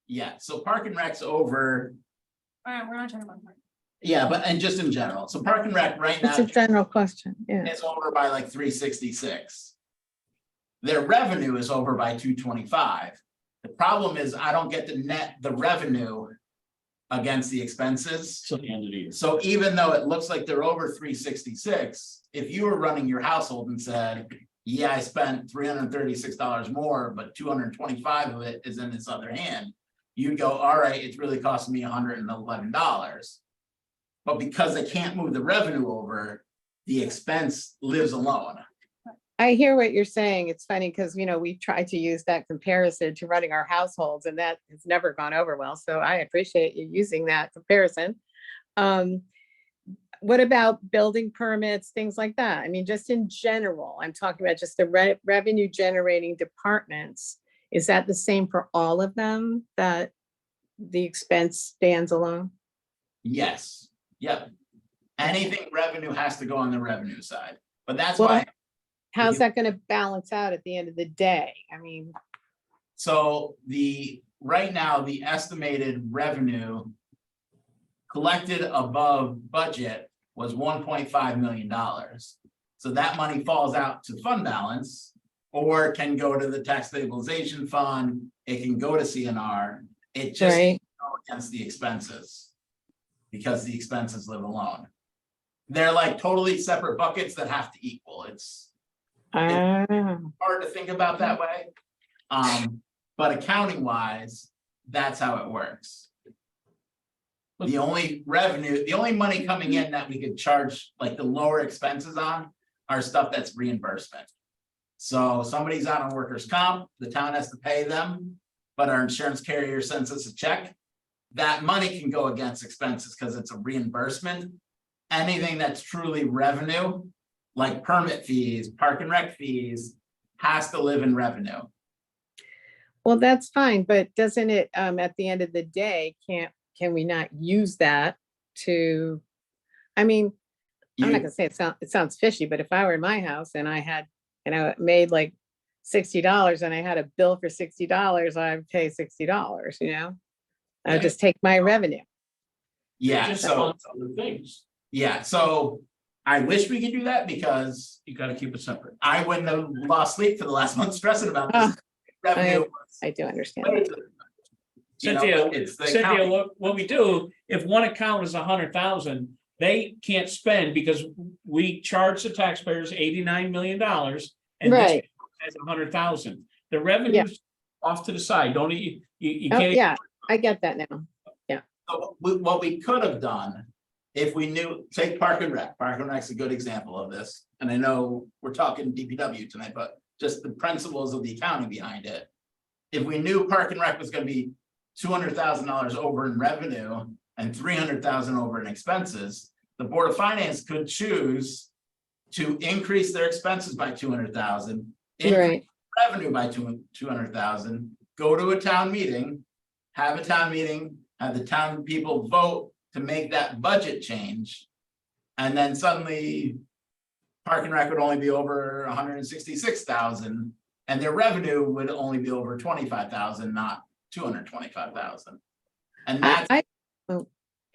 yeah, so Park and Rec's over, We're not talking about. that. yeah, but and just in general, so Park and Rec right now. It's a general question, yeah. It's over by like 366. Their revenue is over by 225. The problem is I don't get to net the revenue against the expenses. Till the end of the year. So even though it looks like they're over 366, if you were running your household and said, yeah, I spent $336 more, but 225 of it is in this other hand, you'd go, all right, it's really costing me $111. But because they can't move the revenue over, the expense lives alone. I hear what you're saying. It's funny because, we tried to use that comparison to running our households and that has never gone over well. So I appreciate you using that comparison. What about building permits, things like that? I mean, just in general, I'm talking about just the revenue generating departments. Is that the same for all of them, that the expense stands alone? Yes, yep. Anything revenue has to go on the revenue side, but that's Well, why, How's that gonna balance out at the end of the day? I mean, so right now, the estimated revenue collected above budget was $1.5 million. So that money falls out to fund balance or can go to the tax stabilization fund, it can go to CNR. It just right? go against the expenses. Because the expenses live alone. They're like totally separate buckets that have to equal. It's Ah, hard to think about that way. But accounting wise, that's how it works. The only revenue, the only money coming in that we could charge like the lower expenses on are stuff that's reimbursement. So somebody's out on workers' comp, the town has to pay them, but our insurance carrier sends us a check. That money can go against expenses because it's a reimbursement. Anything that's truly revenue, like permit fees, park and rec fees, has to live in revenue. well, that's fine, but doesn't it, at the end of the day, can we not use that to? I mean, I'm not You- gonna say it sounds fishy, but if I were in my house and I had, made like $60 and I had a bill for $60, I'd pay $60, I'd just take my revenue. Yeah, Just so, on other things. yeah, so I wish we could do that because You gotta keep it separate. I wouldn't have lost sleep for the last month stressing about this. Ah, Revenue. was I do understand. way that. to- you know, Cynthia, it's the Cynthia, accounting. look, what we do, if one account is 100,000, they can't spend because we charge the taxpayers $89 million. And this Right. has 100,000. The revenue's off to the side, don't you Oh, can't. yeah, I get that now. So what we could have done, if we knew, take Park and Rec's a good example of this. And I know we're talking DPW tonight, but just the principles of the accounting behind it. If we knew Park and Rec was gonna be $200,000 over in revenue and 300,000 over in expenses, the Board of Finance could choose to increase their expenses by 200,000. Right. Revenue by 200,000, go to a town meeting, have the town people vote to make that budget change. And then suddenly Park and Rec would only be over 166,000 and their revenue would only be over 25,000, not 225,000. And that's, I go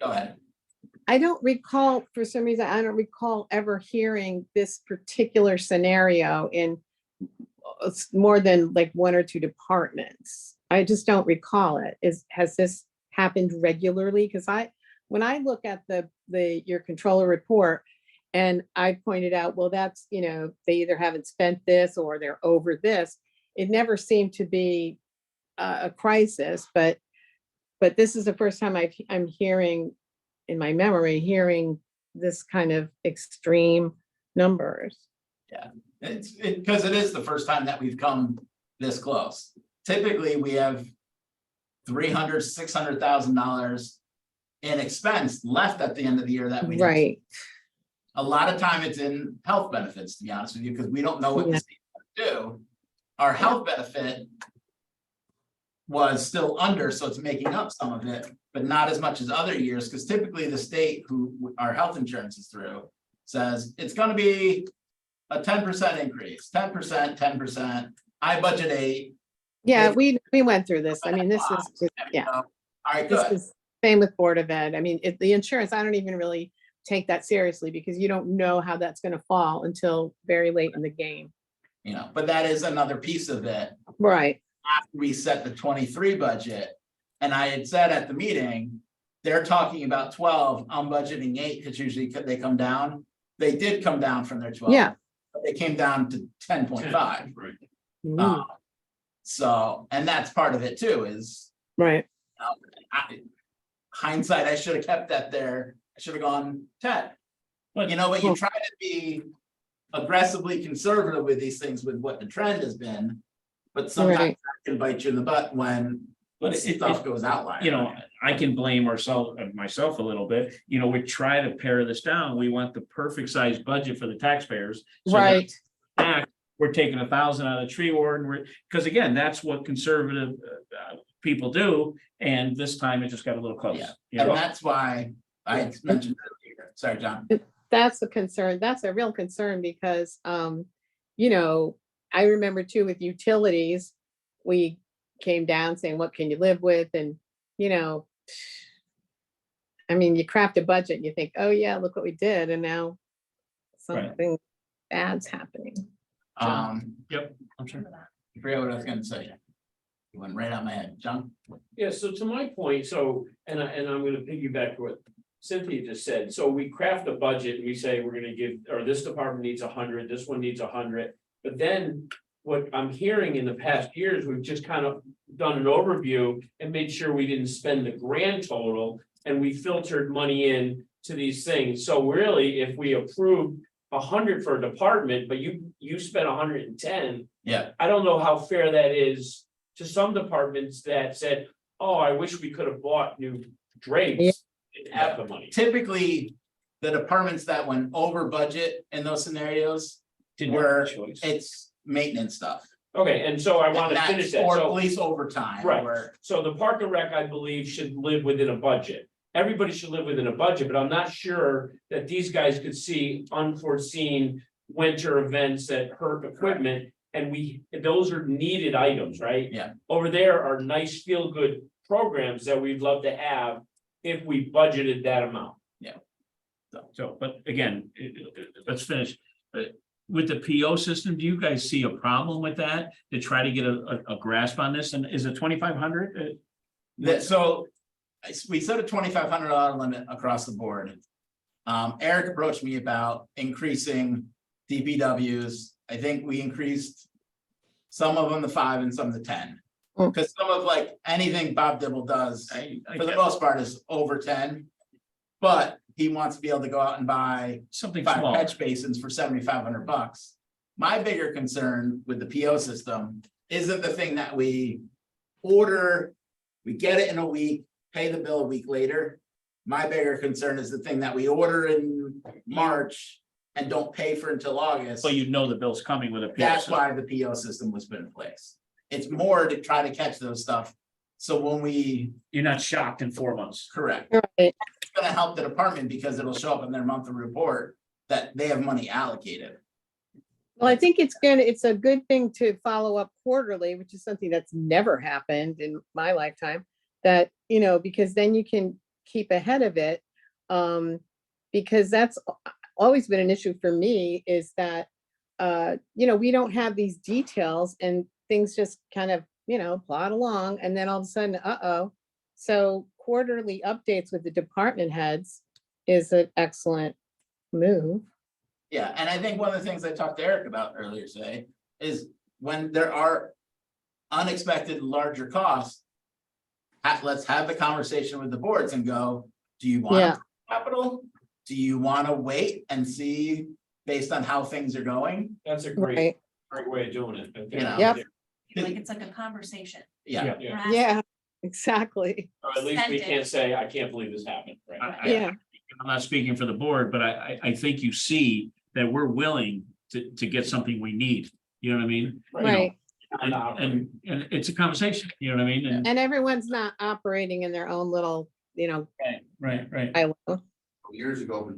ahead. I don't recall, for some reason, I don't recall ever hearing this particular scenario in more than like one or two departments. I just don't recall it. Has this happened regularly? Because when I look at your controller report and I pointed out, well, that's, they either haven't spent this or they're over this. It never seemed to be a crisis, but this is the first time I'm hearing, in my memory, hearing this kind of extreme numbers. It's because it is the first time that we've come this close. Typically, we have $300,000, $600,000 in expense left at the end of the year that we. Right. A lot of time it's in health benefits, to be honest with you, because we don't know what the Yeah. state do. Our health benefit was still under, so it's making up some of it, but not as much as other years, because typically the state who our health insurance is through says it's gonna be a 10% increase, 10%, 10%. I budget 8. Yeah, Maybe- we went through this. I mean, this is, yeah, All right, this good. is same with Board of Ed. I mean, the insurance, I don't even really take that seriously because you don't know how that's gonna fall until very late in the game. You know, but that is another piece of it. Right, After we set the 23 budget, and I had said at the meeting, they're talking about 12, I'm budgeting 8, because usually they come down. They did come down from their 12. Yeah. But they came down to 10.5. Right. Mm, So, and that's part of it too, is right, hindsight, I should have kept that there. I should have gone 10. But- You know, but you Well- try to be aggressively conservative with these things with what the trend has been. But sometimes Right. that can bite you in the butt when But stuff goes outlier. you know, I can blame myself a little bit, you know, we try to pare this down, we want the perfect size budget for the taxpayers. so that right. back, we're taking 1,000 out of the tree warden, because again, that's what conservative people do, and this time it just got a little close. Yeah. you And know? that's why I mentioned earlier, sorry, John. That's a concern. That's a real concern because, you know, I remember too with utilities, we came down saying, what can you live with? And, you know, I mean, you craft a budget and you think, oh yeah, look what we did. And now Right. something bad's happening. Yep, I'm sure. I forget what I was gonna say. It went right out my head, John. Yeah, so to my point, so, and I'm gonna piggyback what Cynthia just said, so we craft a budget and we say we're gonna give, or this department needs 100, this one needs 100. But then what I'm hearing in the past years, we've just kind of done an overview and made sure we didn't spend the grand total. And we filtered money in to these things, so really, if we approved 100 for a department, but you spent 110. Yeah. I don't know how fair that is to some departments that said, oh, I wish we could have bought new Yeah. drapes. Didn't have the money. Typically, the departments that went over budget in those scenarios, Didn't have Where a choice. it's maintenance stuff. Okay, and so I want to And finish that's- that, Or so, police overtime, right, or, so the park and rec, I believe, should live within a budget. Everybody should live within a budget, but I'm not sure that these guys could see unforeseen winter events that hurt equipment. And those are needed items, right? Yeah. Over there are nice feel-good programs that we'd love to have if we budgeted that amount. So, but again, let's finish. With the PO system, do you guys see a problem with that? To try to get a grasp on this, and is it 2,500? so. We set a $2,500 limit across the board. Eric approached me about increasing DPWs. I think we increased. Some of them to 5 and some to 10. Mm. Because some of like anything Bob Dibble does, for the most part, is over 10. But he wants to be able to go out and buy Something 5 small. catch basins for $7,500. My bigger concern with the PO system isn't the thing that we order, we get it in a week, pay the bill a week later. My bigger concern is the thing that we order in March and don't pay for until August. So you know the bill's coming with a PO. That's system. why the PO system was put in place. It's more to try to catch those stuff. So when we, You're not shocked in 4 months. correct, Right. it's gonna help the department because it'll show up in their monthly report that they have money allocated. Well, I think it's a good thing to follow up quarterly, which is something that's never happened in my lifetime. That, you know, because then you can keep ahead of it. Because that's always been an issue for me is that, you know, we don't have these details and things just kind of, you know, plod along and then all of a sudden, uh-oh. So quarterly updates with the department heads is an excellent move. Yeah, and I think one of the things I talked to Eric about earlier today is when there are unexpected larger costs. Let's have the conversation with the boards and go, do you Yeah. want capital? Do you want to wait and see based on how things are going? That's a great, Right. great way of doing it. I think. You know. Yep. Like, it's like a conversation. Yeah, Yeah. We're asking- Yeah, exactly. Or at least we Send it. can't say, I can't believe this happened, right? I- Yeah, I'm not speaking for the board, but I think you see that we're willing to get something we need. You know what I mean? You know, Right, And it's a conversation, you know what I mean? And, and everyone's not operating in their own little, right. silo. Years ago,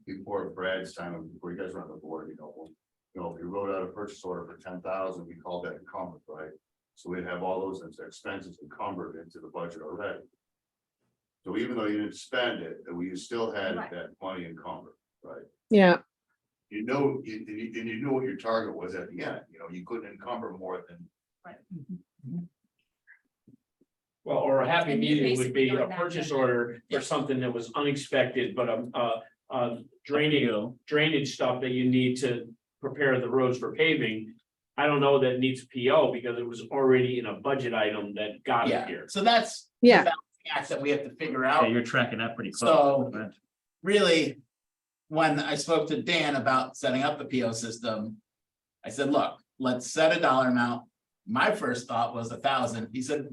before Brad's time, before you guys were on the board, we wrote out a purchase order for 10,000, we called that encumbered, right? So we'd have all those expenses encumbered into the budget already. So even though you didn't spend it, we still had Right. that money encumbered, right? Yeah, You know, you knew what your target was at the end, you couldn't encumber more than. Well, or a happy And you're medium would be basically a doing that. purchase order for something that was unexpected, but drainage stuff that you need to prepare the roads for paving. I don't know that it needs a PO because it was already in a budget item that got it Yeah, here. so that's. the Yeah. balancing act that we have to figure Yeah, out. you're tracking that pretty So- close. Really, when I spoke to Dan about setting up the PO system, I said, look, let's set a dollar amount. My first thought was 1,000. He said,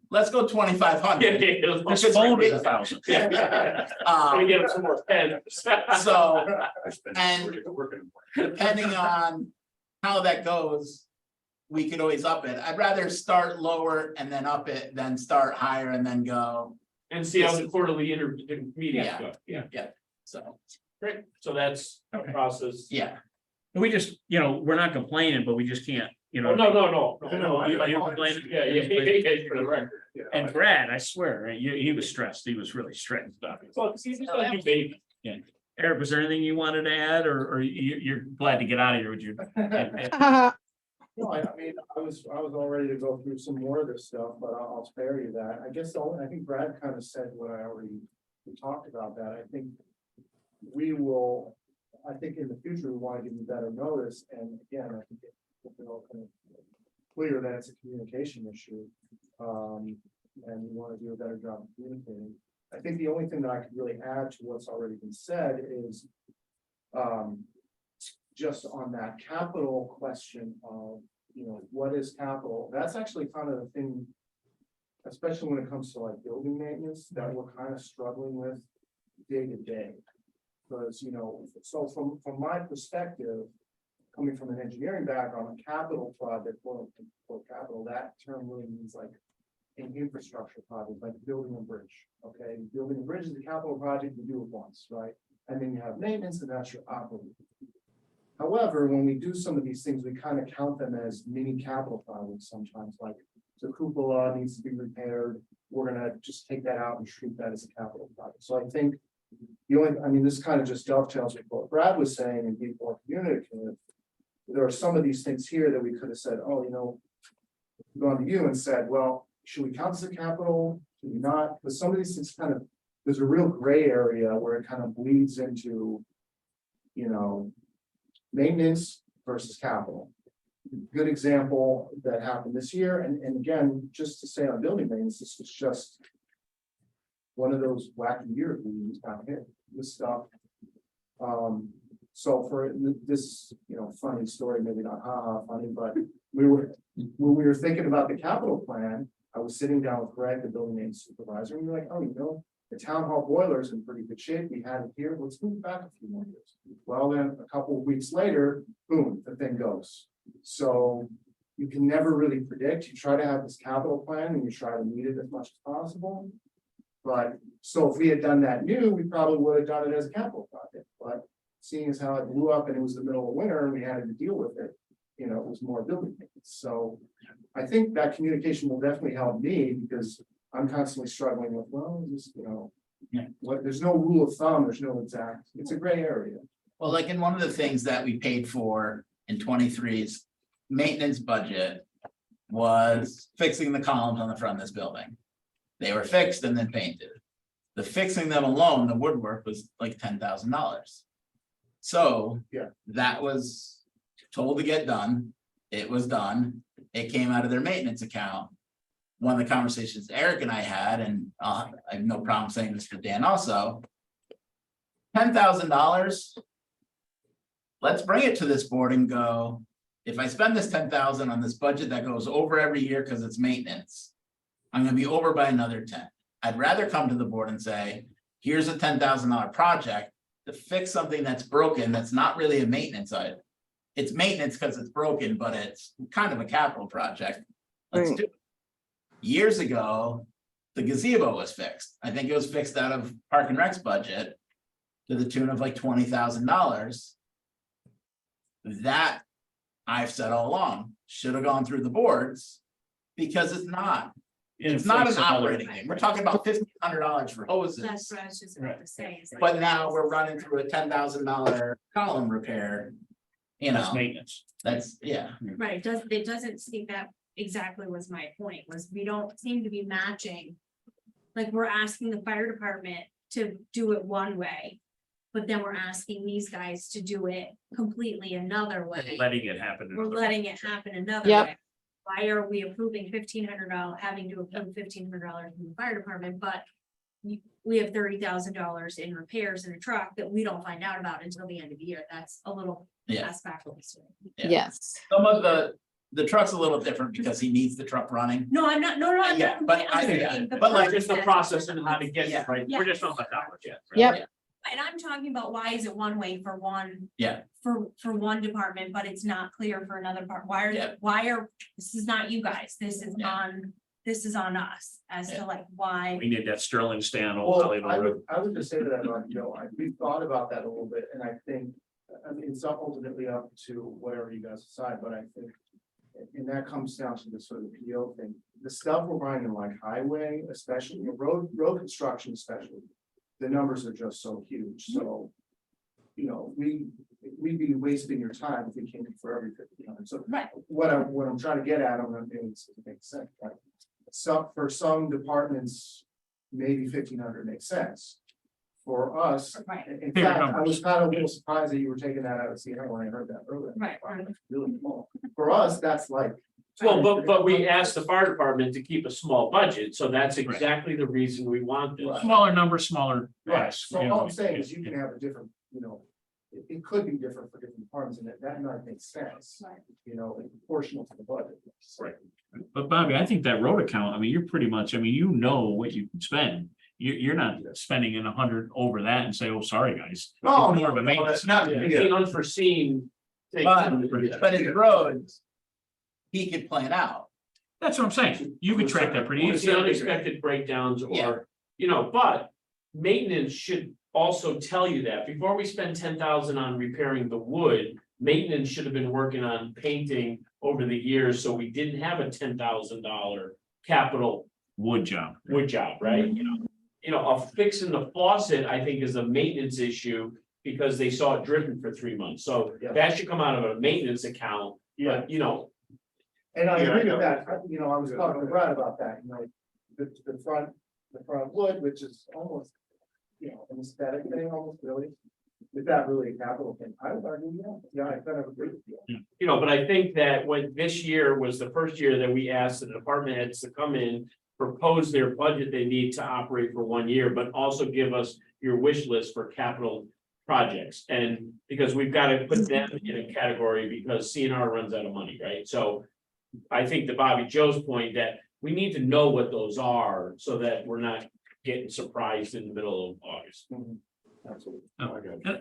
let's go 2,500. This phone is 1,000. Let me get him some more pens. So And. depending on how that goes, we could always up it. I'd rather start lower and then up it than start higher and then go. And see how the quarterly meetings go. Yeah, So, great. So that's a Okay. process. yeah, We just, we're not complaining, but we just can't, Oh, no. You complaining? Yeah, for the record. And Brad, I swear, right, he was stressed. He was really stressed. Well, he's just a new baby. Eric, was there anything you wanted to add or you're glad to get out of here with you? No, I mean, I was all ready to go through some more of this stuff, but I'll spare you that. I guess I think Brad kind of said what I already talked about that. I think I think in the future, we want to give you better notice. And again, I think it's all kind of clear that it's a communication issue. And we want to do a better job of communicating. I think the only thing that I could really add to what's already been said is just on that capital question of, what is capital? That's actually kind of the thing, especially when it comes to like building maintenance, that we're kind of struggling with day to day. Because, so from my perspective, coming from an engineering background, a capital project, quote capital, that term really means like an infrastructure project, like building a bridge. Okay, building a bridge is a capital project, you do it once, right? And then you have maintenance, and that's your operating. However, when we do some of these things, we kind of count them as mini capital projects sometimes, like the cupola needs to be repaired. We're gonna just take that out and treat that as a capital project. So I think this kind of just dovetails with what Brad was saying and being more communicative. There are some of these things here that we could have said, gone to you and said, well, should we count as a capital? Should we not? But some of these things there's a real gray area where it kind of bleeds into, maintenance versus capital. Good example that happened this year, and again, just to say on building maintenance, this was just one of those wacky years we just got hit with stuff. So for this, funny story, maybe not funny, but when we were thinking about the capital plan, I was sitting down with Greg, the building maintenance supervisor, and we were like, the town hall boiler is in pretty good shape. We had it here. Let's move back a few more years. Well, then a couple of weeks later, boom, the thing goes. So you can never really predict. You try to have this capital plan and you try to meet it as much as possible. But so if we had done that new, we probably would have done it as a capital project. But seeing as how it blew up and it was the middle of winter and we had to deal with it, it was more building maintenance. So I think that communication will definitely help me because I'm constantly struggling with, there's no rule of thumb, there's no exact, it's a gray area. well, like in one of the things that we paid for in 23's maintenance budget was fixing the columns on the front of this building. They were fixed and then painted. The fixing them alone, the woodwork was like $10,000. So Yeah. that was told to get done. It was done. It came out of their maintenance account. One of the conversations Eric and I had, and I have no problem saying this for Dan also. $10,000. Let's bring it to this board and go, if I spend this 10,000 on this budget that goes over every year because it's maintenance, I'm gonna be over by another 10. I'd rather come to the board and say, here's a $10,000 project to fix something that's broken, that's not really a maintenance item. It's maintenance because it's broken, but it's kind of a capital project. Let's Right. do it. Years ago, the gazebo was fixed. I think it was fixed out of Park and Rec's budget to the tune of like $20,000. That, I've said all along, should have gone through the boards because it's not. It's not an operating thing. We're talking about $1,500 for hoses. That's what I was just about to say. is like- But now we're running through a $10,000 column repair. You That's know, maintenance. that's, yeah, Right, it doesn't seem that exactly was my point, was we don't seem to be matching. Like, we're asking the fire department to do it one way. But then we're asking these guys to do it completely another way. Letting it happen. We're letting it happen another Yep. way. Why are we approving $1,500, having to approve $1,500 from the fire department, but we have $30,000 in repairs in a truck that we don't find out about until the end of the year? That's a little. Yeah. That's backwards. Yeah. Yes, some of the truck's a little different because he needs the truck running. No, I'm not, no, I'm Yeah, not. but I'm I- saying the but like- process. Just the process and how to get Yeah. it right. Yeah. We're just on the dollars yet. Yep. And I'm talking about why is it one way for one? Yeah. For one department, but it's not clear for another part. Yeah. Why are, this is not you guys, this is Yeah. this is on us as Yeah. to like why. We need that Sterling stand. Well, I would just say to that, like, you know, we've thought about that a little bit, and I think, I mean, it's ultimately up to whatever you guys decide, but I think. And that comes down to the sort of the PO thing, the stuff we're buying in like highway, especially road construction especially. The numbers are just so huge, so. You know, we'd be wasting your time if we came in for everything, you know, so. Right. What I'm trying to get at, I'm not doing this, it makes sense, right? For some departments, maybe 1,500 makes sense. For us, Right, in Bigger fact, I numbers. was kind of a little surprised that you were taking that out of CNO when I heard that earlier. Right. Wow, that's really small. For us, that's like. Well, but we asked the fire department to keep a small budget, so that's exactly the reason we want this. Right. Smaller number, smaller. Right, ask, so you all know, I'm saying is you can have a different, you know, it could be different for different departments, and that might make sense. Right. You know, and proportional to the budget. Right. But Bobby, I think that road account, I mean, you're pretty much, I mean, you know what you can spend. You're not spending in 100 over that and say, oh, sorry, guys. No, It's more of a no, maintenance. that's not. It's the unforeseen. thing. But his roads, he could plan out. That's what I'm saying. You could track that pretty It's the easily. unexpected breakdowns Yeah. or, you know, but maintenance should also tell you that before we spend 10,000 on repairing the wood. Maintenance should have been working on painting over the years, so we didn't have a $10,000 capital Wood job. wood job, right? You know, a fixing the faucet, I think, is a maintenance issue. Because they saw it dripping for 3 months, so Yeah. that should come out of a maintenance account, Yeah, but you know, and I Yeah, agree I with that, you know, I was talking to Brad about that, you know, the front wood, which is almost. You know, an aesthetic thing almost really, is that really a capital thing? I would argue, yeah, I kind of agree with you. you know, but I think that when this year was the first year that we asked the department heads to come in. Propose their budget they need to operate for 1 year, but also give us your wish list for capital projects. And because we've got to put them in a category because CNR runs out of money, right? So. I think to Bobby Joe's point that we need to know what those are so that we're not getting surprised in the middle of August. Absolutely.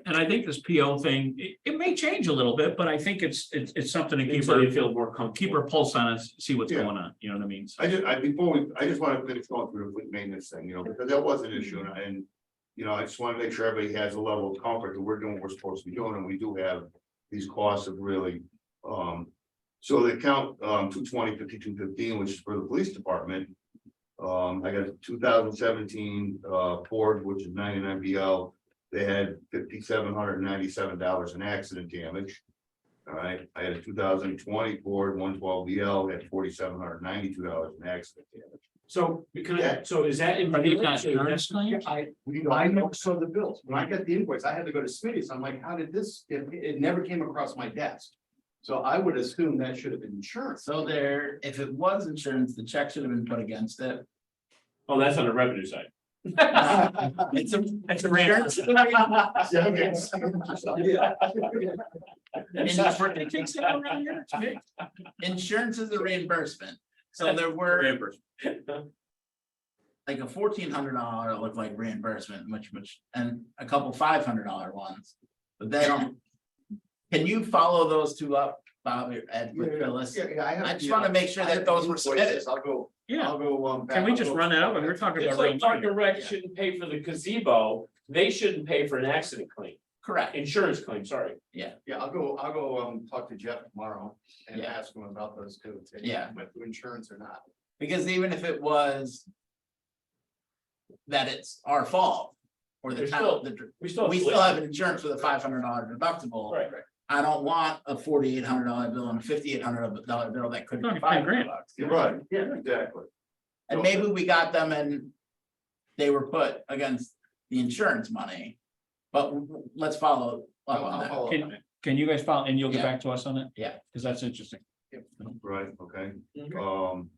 And I think this PO thing, it may change a little bit, but I think it's something to keep So they our, feel more comfortable. keep our pulse on and see what's Yeah. going on, you know what I mean? So- I just want to finish going through the fleet maintenance thing, you know, because that was an issue and. You know, I just want to make sure everybody has a level of comfort that we're doing what we're supposed to be doing, and we do have these costs of really. So the account 220-5215, which is for the police department. I got a 2017 Ford, which is 99 BL. They had $5,797 in accident damage. All right, I had a 2020 Ford 112 BL had $4,792 in accident damage. So, so is that in? Are these not insurance claims? I never saw the bills. When I got the invoice, I had to go to Smitty's. I'm like, how did this, it never came across my desk. So I would assume that should have been insurance. So there, if it was insurance, the check should have been put against it. Oh, that's on the revenue side. It's a, That's a rant. insurance is a reimbursement. So there were, like a $1,400 look like reimbursement, which, and a couple $500 ones. But they don't. Can you follow those two up, Bob, Ed, with Phyllis? I just wanna make sure that those were submitted. I'll go, Yeah, I'll go. can we just run that up? We're talking It's about real like Park money. and Rec shouldn't pay for the gazebo, they shouldn't pay for an accident claim, Correct, insurance claim, sorry. Yeah, I'll go, talk to Jeff tomorrow and Yeah. ask him about those two. Yeah. With insurance or not. because even if it was. That it's our fault, or the There's town, We still. we still have an insurance with a $500 deductible. Right. I don't want a $4,800 bill and a $5,800 bill that could be Talking 10 grand. $500. You're right, yeah, exactly. And maybe we got them and they were put against the insurance money. But let's follow up on that. follow up on it. Can you guys follow, and you'll get Yeah. back to us on that? Yeah. Cause that's interesting. Right, okay. Mhm.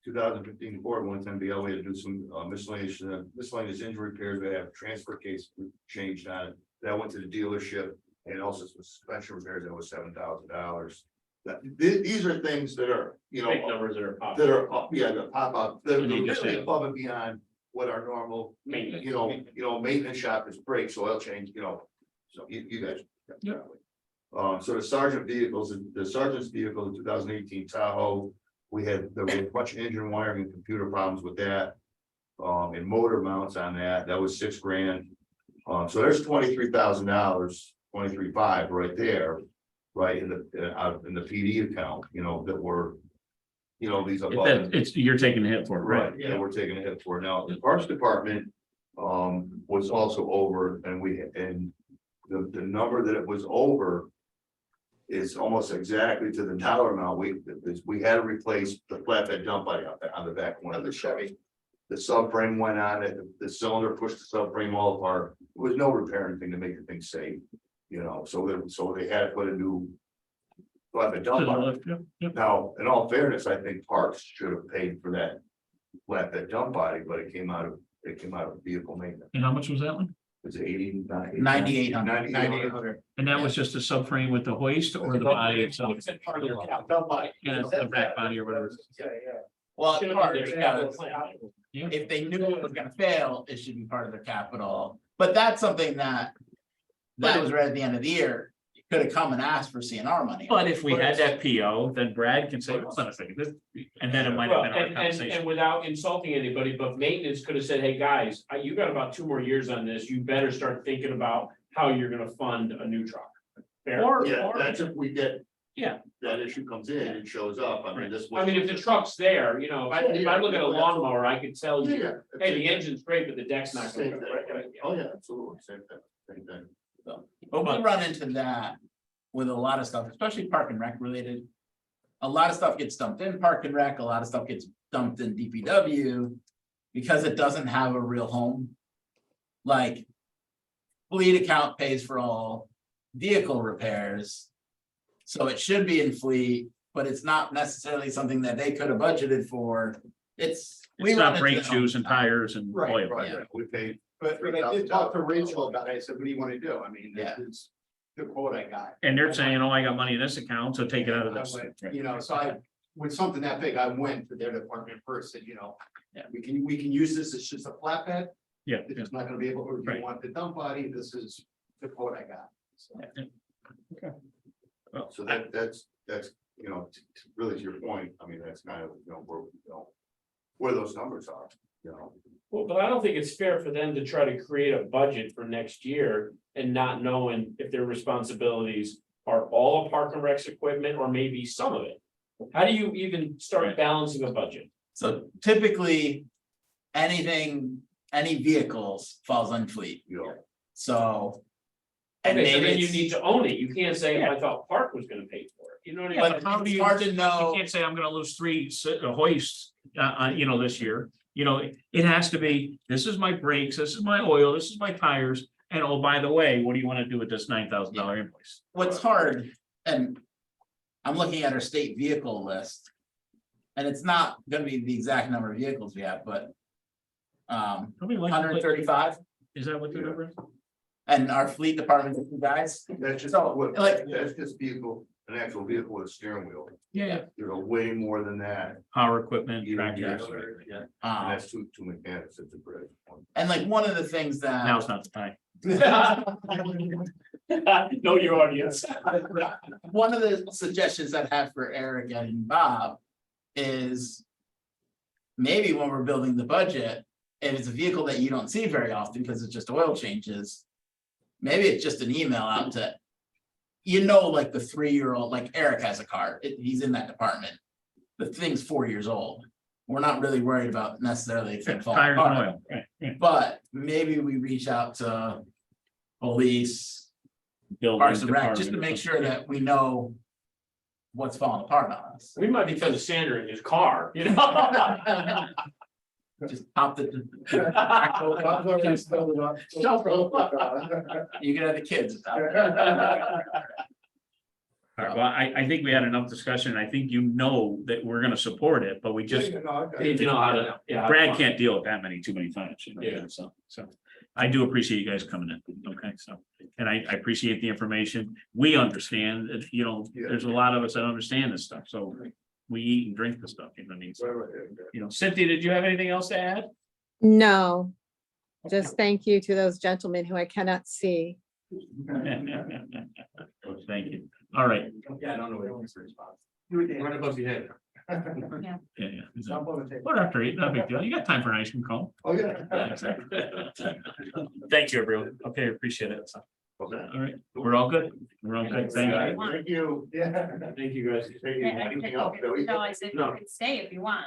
2015 board, 110 BL, we had to do some miscellaneous injury repairs, we have a transfer case we changed on it. That went to the dealership, and also some suspension repairs, that was $7,000. These are things that are, Big numbers that are that popping. are, that pop up, that are And you just really have- above and beyond what our normal, Maintenance. maintenance shop is brakes, oil change, so you guys. Yeah. So the sergeant's vehicle, in 2018 Tahoe, there was a bunch of engine wiring and computer problems with that. And motor mounts on that, that was $6,000. So there's $23,000, 23,500 right there. Right in the PD account, that were, these above. It's, you're taking a hit for it, right? Right, yeah, we're taking a hit for it. Now, the Parks Department was also over, and the number that it was over is almost exactly to the dollar amount. We had to replace the flatbed dump body on the back one of the Chevy. The subframe went on it, the cylinder pushed the subframe all apart. There was no repair anything to make the thing safe, so they had to put a new flatbed dump body. Yep, yep. Now, in all fairness, I think Parks should have paid for that flatbed dump body, but it came out of vehicle maintenance. And how much was that one? It's 89. 9,800. 9,800. And that was just a subframe with the hoist or the body itself? It's part of their capital budget. Yeah, it's the rack body or whatever. Yeah. Well, Should it's have hard been their capital because plan. if they knew it was gonna fail, it should be part of their capital. But that's something that was right at the end of the year. You could have come and asked for CNR money. But if we had that PO, then Brad can say, hold on a second, this, and then it might have Well, been our and conversation. without insulting anybody, but maintenance could have said, hey, guys, you got about 2 more years on this, you better start thinking about how you're gonna fund a new truck. Fair? Yeah, that's if we get. Yeah. That issue comes in and shows up, I mean, this. I mean, if the truck's there, if I look at a lawnmower, I could tell you, Yeah. hey, the engine's great, but the deck's not gonna. Same thing. Oh, yeah, absolutely, same thing. But we run into that with a lot of stuff, especially Park and Rec related. A lot of stuff gets dumped in Park and Rec, a lot of stuff gets dumped in DPW. Because it doesn't have a real home. Like. Fleet account pays for all vehicle repairs. So it should be in fleet, but it's not necessarily something that they could have budgeted for. It's. we It's run not into brake that all shoes the and time. tires and Right, oil. Right, Yeah. we paid. But I did talk to Rachel about it. I said, what do you want to do? I mean, Yeah. this is the quote I got. And they're saying, oh, I got money in this account, so take it out of this. So with something that big, I went to their department first, and Yeah. we can use this, it's just a flatbed. Yeah, If it's not gonna be able, or if Right. you want the dump body, this is the quote I got. So. So that's, really to your point, I mean, that's kind of, where those numbers are, Well, but I don't think it's fair for them to try to create a budget for next year and not knowing if their responsibilities are all of Park and Rec's equipment or maybe some of it. How do you even start balancing a budget? So typically, any vehicles falls on fleet, so. And Okay, so maybe then you it's, need to own it. You can't say, I thought Park was gonna pay for it. You know what I mean? but how do you, hard to You know, can't say I'm gonna lose 3 hoists, this year. It has to be, this is my brakes, this is my oil, this is my tires. And oh, by the way, what do you wanna do with this $9,000 invoice? what's hard, and. I'm looking at our state vehicle list. And it's not gonna be the exact number of vehicles we have, but. Nobody likes to play- 135, Is that what the number is? and our fleet department, you guys, that's just, So, what, like- that's just vehicle. an actual vehicle with a steering wheel. Yeah, Way more than that. power equipment, Even tractors. years. Yeah. And that's two mechanics at the bridge. And like one of the things that. Now it's not the time. Know your audience. One of the suggestions I've had for Eric and Bob is. Maybe when we're building the budget, if it's a vehicle that you don't see very often because it's just oil changes. Maybe it's just an email out to. Like the 3-year-old, like Eric has a car, he's in that department. The thing's 4 years old. We're not really worried about necessarily if it falls Tires and apart. oil, right. But maybe we reach out to police, Building Parks and Rec, just to department. make sure that we know what's falling apart on us. We might be putting Sandra in his car, you know? Just pop the, you can have the kids. All right, well, I think we had enough discussion. I think that we're gonna support it, but we just, You know how to, yeah. Brad can't deal with that too many times. Yeah. So I do appreciate you guys coming in, okay, so, and I appreciate the information. We understand, that, there's a lot of us that understand this stuff, so we eat and drink the stuff, Cynthia, did you have anything else to add? No. Just thank you to those gentlemen who I cannot see. Thank you. All right. Yeah, I don't know what else to respond. Right above your head. Yeah. What after eat, no big deal. You got time for an ice cream cone. Oh, yeah. Thank you, everyone. Okay, appreciate it. All right, we're all good. We're all good. Thank you. Thank you. Yeah. Thank you, guys. Anything else, Billy? No, I said you No. could stay if you want.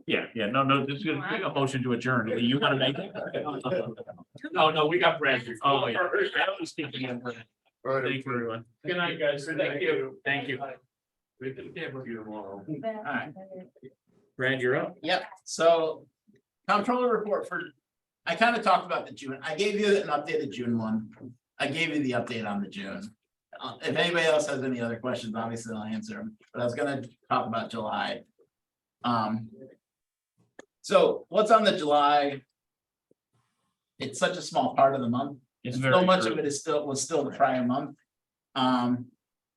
Yeah, no, this is gonna take a motion to adjourn. You wanna make it? No, we got Brad. Oh, yeah. I was thinking of Brad. Thank you, everyone. Good night, guys. Thank you. Thank you. We can have you tomorrow. Alright. Brad, you're up. Yep, so comptroller report for, I kind of talked about the June, I gave you an updated June one. I gave you the update on the June. If anybody else has any other questions, obviously I'll answer them, but I was gonna talk about July. So what's on the July? It's such a small part of the month. It's So very much true. of it was still the prior month.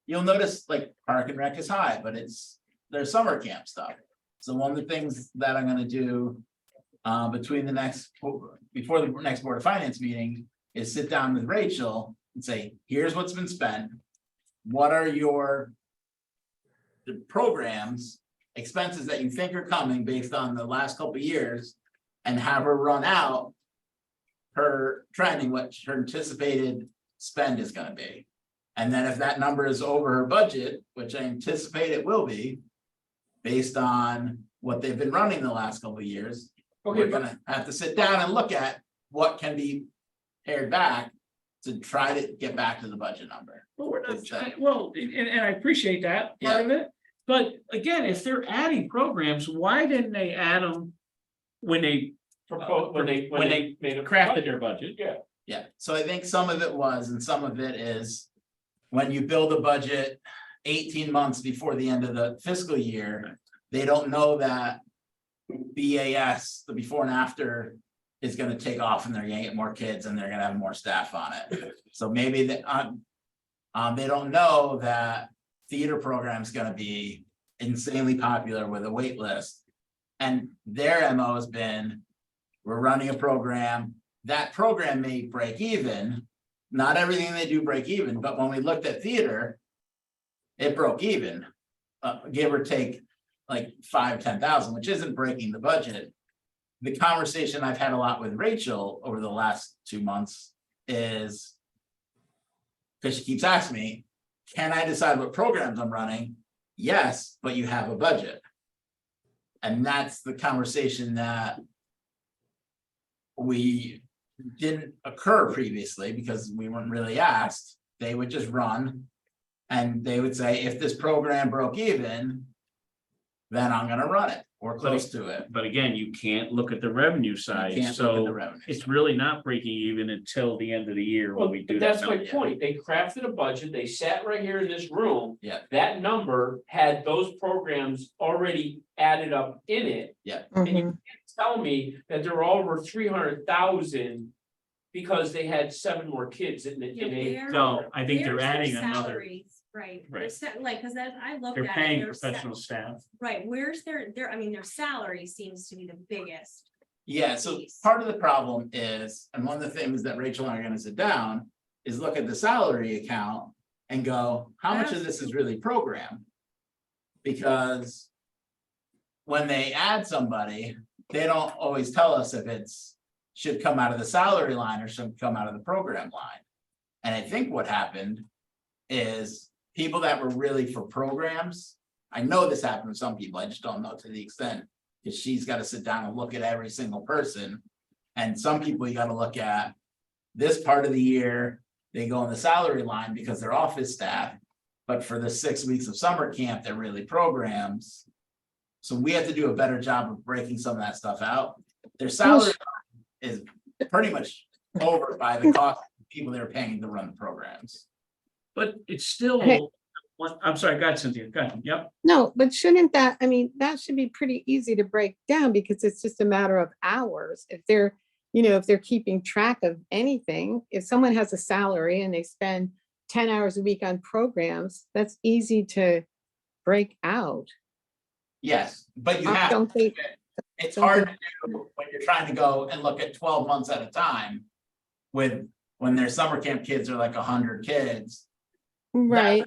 You'll notice like Park and Rec is high, but there's summer camp stuff. So one of the things that I'm gonna do before the next Board of Finance meeting is sit down with Rachel and say, here's what's been spent. What are the programs, expenses that you think are coming based on the last couple of years? And have her run out her trending, what her anticipated spend is gonna be. And then if that number is over her budget, which I anticipate it will be, based on what they've been running the last couple of years, we're gonna have to sit down and look at what can be pared back to try to get back to the budget number. Well, we're not trying, and I appreciate that part of it, but again, if they're adding programs, why didn't they add them when they crafted their budget? Yeah. Yeah, so I think some of it was, and some of it is. When you build a budget 18 months before the end of the fiscal year, they don't know that. BAS, the before and after, is gonna take off and they're gonna get more kids and they're gonna have more staff on it. So maybe they don't know that theater program is gonna be insanely popular with a wait list. And their MO has been, we're running a program, that program may break even. Not everything they do break even, but when we looked at theater, it broke even. Give or take like 5,000-10,000, which isn't breaking the budget. The conversation I've had a lot with Rachel over the last 2 months is. Because she keeps asking me, can I decide what programs I'm running? Yes, but you have a budget. And that's the conversation that. We didn't occur previously because we weren't really asked. They would just run. And they would say, if this program broke even. Then I'm gonna run it or close to it. But again, you can't look at the revenue You side, can't look at the so revenue. it's really not breaking even until the end of the year when Well, we do but that. that's my number. point. They crafted a budget. They sat right here in this room. Yeah. That number had those programs already added up in it. And you can't tell me that they're over 300,000 because they had 7 more kids in it. No, I think they're adding another. Right, Right. like, cause that, I looked They're at it. paying their sa- professional staff. Right, where's I mean, their salary seems to be the biggest. Yeah, so Piece. part of the problem is, and one of the things that Rachel and I are gonna sit down, is look at the salary account and go, how much of this is really programmed? Because when they add somebody, they don't always tell us if it's should come out of the salary line or should come out of the program line. And I think what happened is people that were really for programs, I know this happened with some people, I just don't know to the extent. Cause she's gotta sit down and look at every single person. And some people you gotta look at this part of the year, they go in the salary line because they're office staff. But for the 6 weeks of summer camp, they're really programs. So we have to do a better job of breaking some of that stuff out. Their salary line is pretty much over by the cost of people they're paying to run the programs. But it's still, Hey. I'm sorry, go ahead, Cynthia, go ahead, yep. No, but shouldn't that, I mean, that should be pretty easy to break down because it's just a matter of hours. If they're, if they're keeping track of anything, if someone has a salary and they spend 10 hours a week on programs, that's easy to break out. Yes, but you I have, don't think, it's hard to do when you're trying to go and look at 12 months at a time. When their summer camp kids are like 100 kids. right,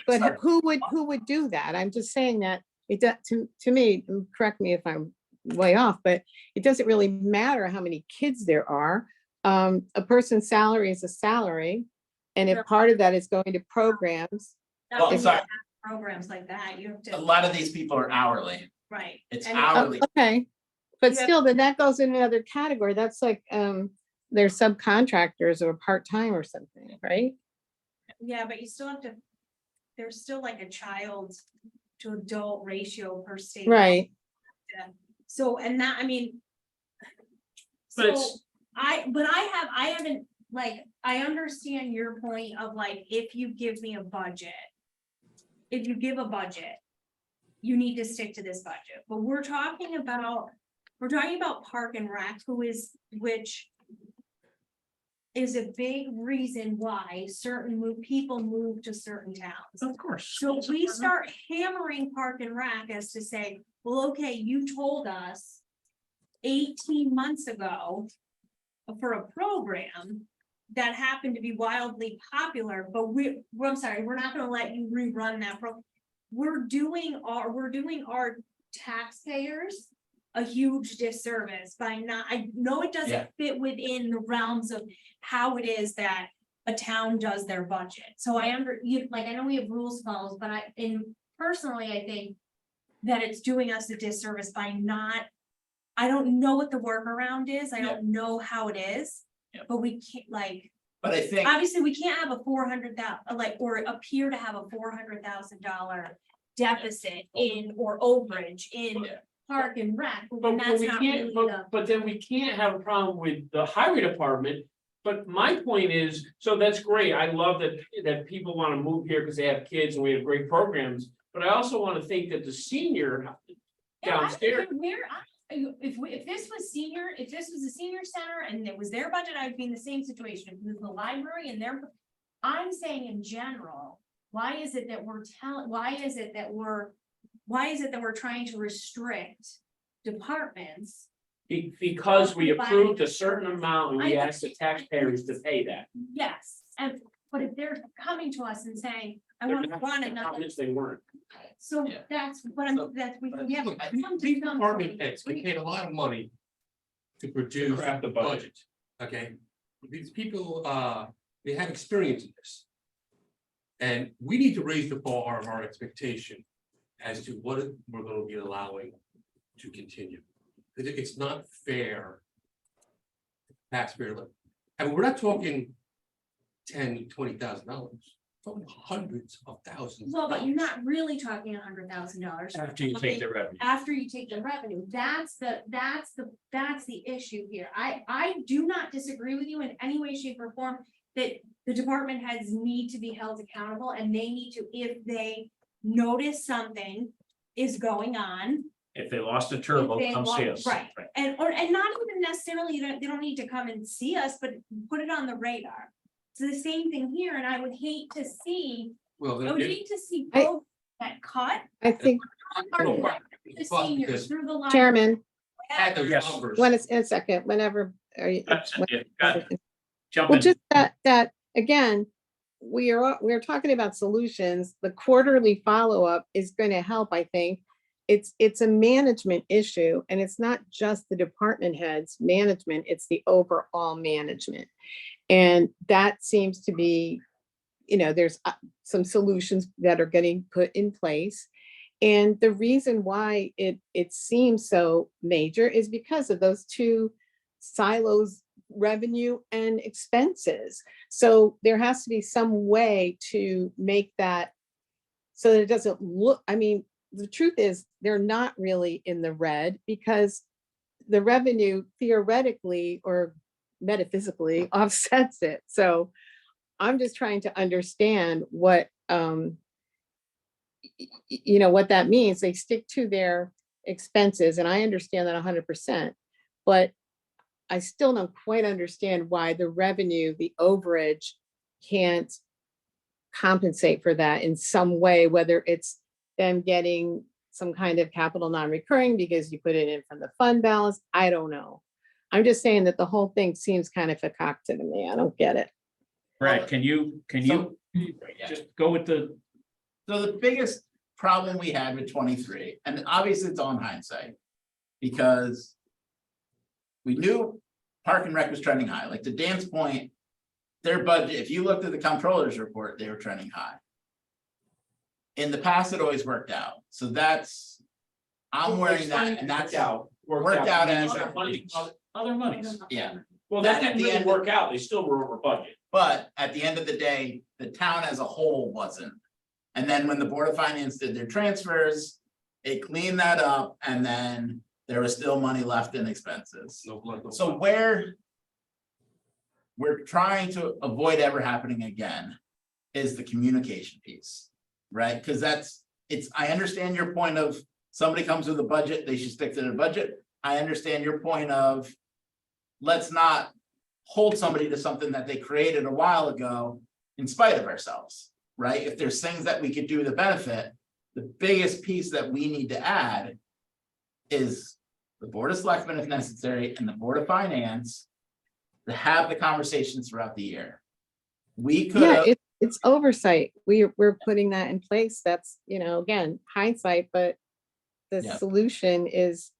but start- who would do that? I'm just saying that it does, to me, and correct me if I'm way off, but it doesn't really matter how many kids there are. A person's salary is a salary. And if Yeah. part of that is going to programs, Not Well, when you sorry. have programs like that, you have A to, lot of these people are hourly, right. it's And- hourly. okay. But You have- still, then that goes in another category. That's like, they're subcontractors or part-time or something, right? Yeah, but you still have to, there's still like a child to adult ratio per state. law. Right. So, and that, I mean. But So it's- I haven't, like, I understand your point of like, if you give me a budget. If you give a budget. You need to stick to this budget, but we're talking about Park and Rec, which. Is a big reason why certain people move to certain towns. Of course. So if we start hammering Park and Rec as to say, well, okay, you told us 18 months ago for a program that happened to be wildly popular, but I'm sorry, we're not gonna let you rerun that We're doing our taxpayers a huge disservice by not, I know it Yeah. doesn't fit within the realms of how it is that a town does their budget. So I know we have rules follows, but personally, I think that it's doing us a disservice by not, I don't know what the workaround is. I don't know how it is. Yeah. But we can't But I think, obviously, we can't have a 400,000, or appear to have a $400,000 deficit or overage in Yeah. Park and Rec. But When that's we not can't, really the. but then we can't have a problem with the highway department. But my point is, so that's great, I love that people wanna move here because they have kids and we have great programs. But I also wanna think that the senior downstairs, If this was a senior center and it was their budget, I would be in the same situation. If it was the library and I'm saying in general, why is it that we're trying to restrict departments? because we approved a certain amount and we I asked the taxpayers to pay that. Yes, but if they're coming to us and saying, I They're want not- one the another, comments they weren't. so Yeah. that's what So- we have. Look, to come to these some department point. heads, they paid a lot of money to produce craft the a budget. budget, okay? These people, they have experience in this. And we need to raise the bar of our expectation as to what we're gonna be allowing to continue. Because it's not fair. Taxpayer, I mean, we're not talking $10,000-$20,000, talking hundreds of thousands. Well, of but you're dollars. not really talking $100,000. After you take the revenue. After you take the revenue, that's the issue here. I do not disagree with you in any way, shape, or form. That the department heads need to be held accountable and they need to, if they notice something is going on. If they lost a turbo, If they come see us. right. And not even necessarily, they don't need to come and see us, but put it on the radar. It's the same thing here, and I would hate to see Well, I then would if- hate to see I- both that cut. I think, No, The but seniors because through the line. Chairman, add those Yes. numbers. when it's in a second, whenever, are you? That's it, yeah, got it. Jump Well, in. just that, again, we're talking about solutions. The quarterly follow-up is going to help, I think. It's a management issue, and it's not just the department heads management, it's the overall management. And that seems to be, there's some solutions that are getting put in place. And the reason why it seems so major is because of those two silos, revenue and expenses. So there has to be some way to make that so that it doesn't look, I mean, the truth is they're not really in the red because the revenue theoretically or metaphysically offsets it. So I'm just trying to understand what, what that means. They stick to their expenses, and I understand that 100%, but I still don't quite understand why the revenue, the overage can't compensate for that in some way, whether it's them getting some kind of capital non-recurring because you put it in from the fund balance. I don't know. I'm just saying that the whole thing seems kind of fakakta to me. I don't get it. Brad, can you just go with the, So the biggest problem we had with 23, and obviously it's all in hindsight, because we knew Park and Rec was trending high, like to Dan's point, their budget, if you looked at the comptroller's report, they were trending high. In the past, it always worked out, so that's, I'm wearing that, and that's, worked out as- Other monies. yeah. Well, that At didn't the really end- work out. They still were over budget. But at the end of the day, the town as a whole wasn't. And then when the Board of Finance did their transfers, it cleaned that up, and then there was still money left in expenses. No blood, no So foul. where we're trying to avoid ever happening again is the communication piece, right? Because I understand your point of somebody comes with a budget, they should stick to their budget. I understand your point of let's not hold somebody to something that they created a while ago in spite of ourselves, right? If there's things that we could do to benefit, the biggest piece that we need to add is the Board of Selectmen if necessary, and the Board of Finance to have the conversations throughout the year. We could Yeah, have, it's oversight. We're putting that in place. That's, again, hindsight, but the Yeah. solution is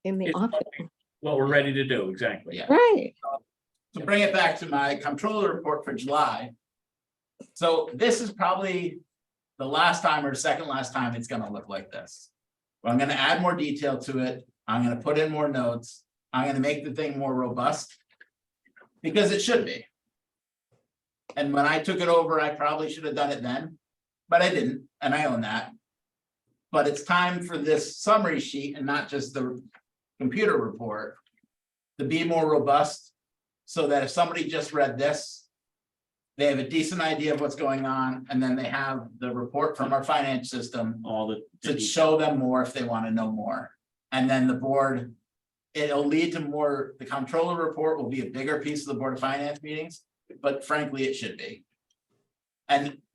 in the It's office. what we're ready to do, exactly. Yeah. Right. to bring it back to my comptroller report for July. So this is probably the last time or second last time it's gonna look like this. But I'm gonna add more detail to it. I'm gonna put in more notes. I'm gonna make the thing more robust. Because it should be. And when I took it over, I probably should have done it then, but I didn't, and I own that. But it's time for this summary sheet and not just the computer report to be more robust. So that if somebody just read this, they have a decent idea of what's going on, and then they have the report from our finance system All the. to show them more if they want to know more. And then the board, it'll lead to more, the comptroller report will be a bigger piece of the Board of Finance meetings, but frankly, it should be.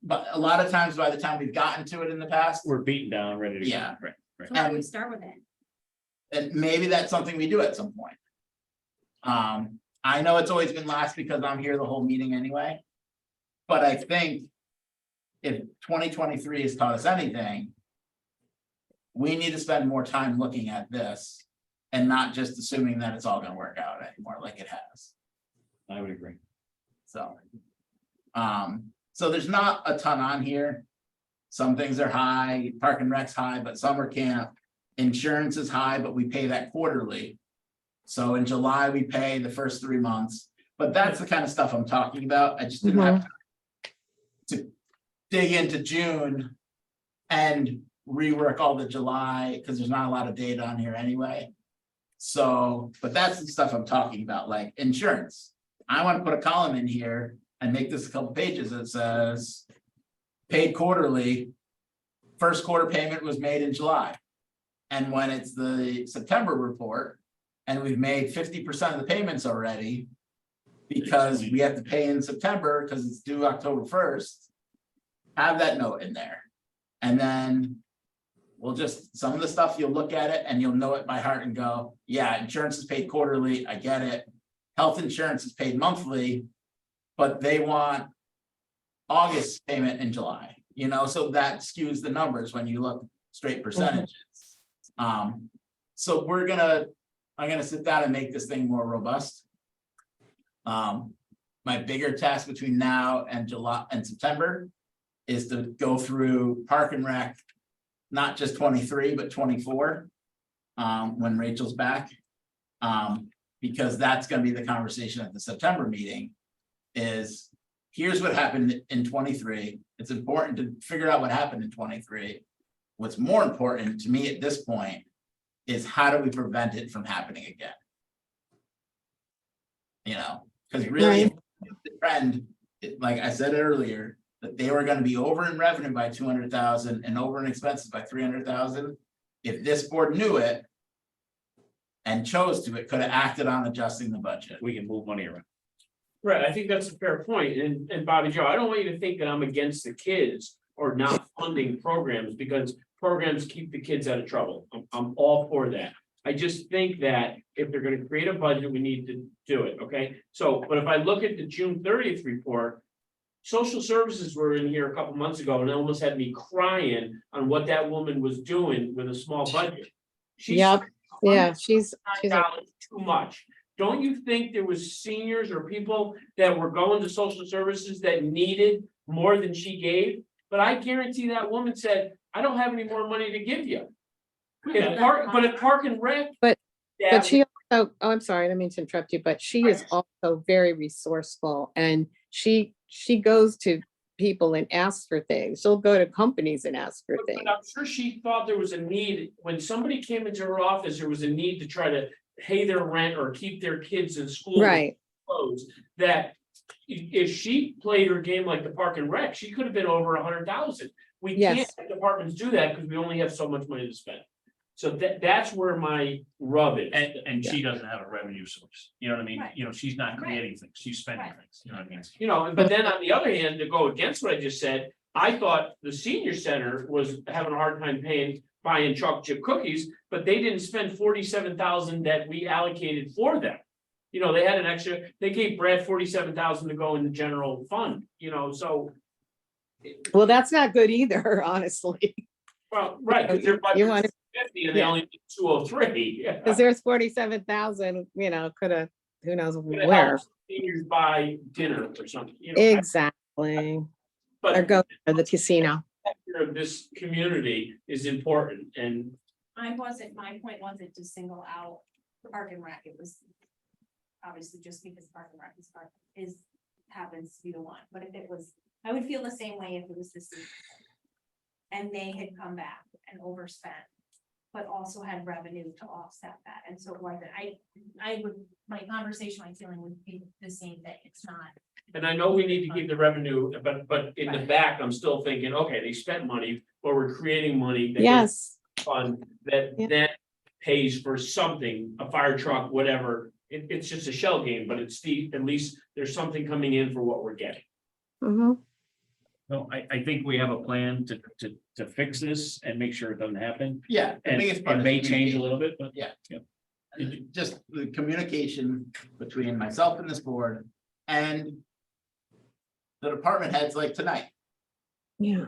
But a lot of times, by the time we've gotten to it in the past, We're beaten down, ready to go. Yeah. Right, right. So why don't we start with it? and maybe that's something we do at some point. I know it's always been last because I'm here the whole meeting anyway. But I think if 2023 has taught us anything, we need to spend more time looking at this and not just assuming that it's all gonna work out anymore like it has. I would agree. So. So there's not a ton on here. Some things are high, Park and Rec's high, but summer camp. Insurance is high, but we pay that quarterly. So in July, we pay the first 3 months, but that's the kind of stuff I'm talking about. I just didn't have time to dig into June and rework all the July, because there's not a lot of data on here anyway. So, but that's the stuff I'm talking about, like insurance. I want to put a column in here and make this a couple pages that says paid quarterly, first quarter payment was made in July. And when it's the September report, and we've made 50% of the payments already, because we have to pay in September because it's due October 1st, have that note in there. And then we'll just, some of the stuff, you'll look at it and you'll know it by heart and go, yeah, insurance is paid quarterly, I get it. Health insurance is paid monthly, but they want August payment in July, you know, so that skews the numbers when you look straight percentages. So I'm gonna sit down and make this thing more robust. My bigger task between now and July and September is to go through Park and Rec, not just 23, but 24. When Rachel's back. Because that's gonna be the conversation at the September meeting. Is here's what happened in 23. It's important to figure out what happened in 23. What's more important to me at this point is how do we prevent it from happening again? You know, because really, the trend, like I said earlier, that they were gonna be over in revenue by 200,000 and over in expenses by 300,000. If this board knew it and chose to, it could have acted on adjusting the budget. We can move money around. Right, I think that's a fair point. And Bobby Joe, I don't want you to think that I'm against the kids or not funding programs, because programs keep the kids out of trouble. I'm all for that. I just think that if they're gonna create a budget, we need to do it, okay? So, but if I look at the June 30th report, social services were in here a couple months ago and it almost had me crying on what that woman was doing with a small budget. She's Yep. Yeah, she's $9 too much. Don't you think there was seniors or people that were going to social services that needed more than she gave? But I guarantee that woman said, I don't have any more money to give you. If Park and Rec. But yeah, she also, oh, I'm sorry, I didn't mean to interrupt you, but she is also very resourceful and she goes to people and asks for things. She'll go to companies and ask for things. But I'm sure she thought there was a need, when somebody came into her office, there was a need to try to pay their rent or keep their kids in school. Right, Clothes, that if she played her game like the Park and Rec, she could have been over 100,000. We can't Yes. have departments do that because we only have so much money to spend. So that's where my rub is. And she doesn't have a revenue source, you know what I mean? Right. You know, she's not Right. creating things, she's spending Right. things, you know what I mean? You know, but then on the other hand, to go against what I just said, I thought the senior center was having a hard time buying chocolate chip cookies, but they didn't spend 47,000 that we allocated for them. You know, they had an extra, they gave Brad 47,000 to go in the general fund, you know, so. well, that's not good either, honestly, Well, right, because their You budget want- is 50 and they yeah. only did 203. because there's 47,000, you know, could have, who knows Coulda where. helped Seniors buy dinner or something, you know. Exactly, or But go to the casino. of this community is important and my point wasn't to single out Park and Rec, it was. Obviously, just because Park and Rec happens to be the one, but if it was, I would feel the same way if it was the same. And they had come back and overspent, but also had revenue to offset that, and so it wasn't, my conversation, my feeling would be the same thing, it's not. And I know we need to keep the revenue, but in the back, I'm still thinking, okay, they spent money, but we're creating money. that goes Yes, to Fund that Yeah. then pays for something, a fire truck, whatever. It's just a shell game, but at least there's something coming in for what we're getting. mhm. No, I think we have a plan to fix this and make sure it doesn't happen. Yeah. the And biggest part it is may change a communication. little bit, but. Yeah. Yeah. Just the communication between myself and this board and the department heads like tonight. Yeah,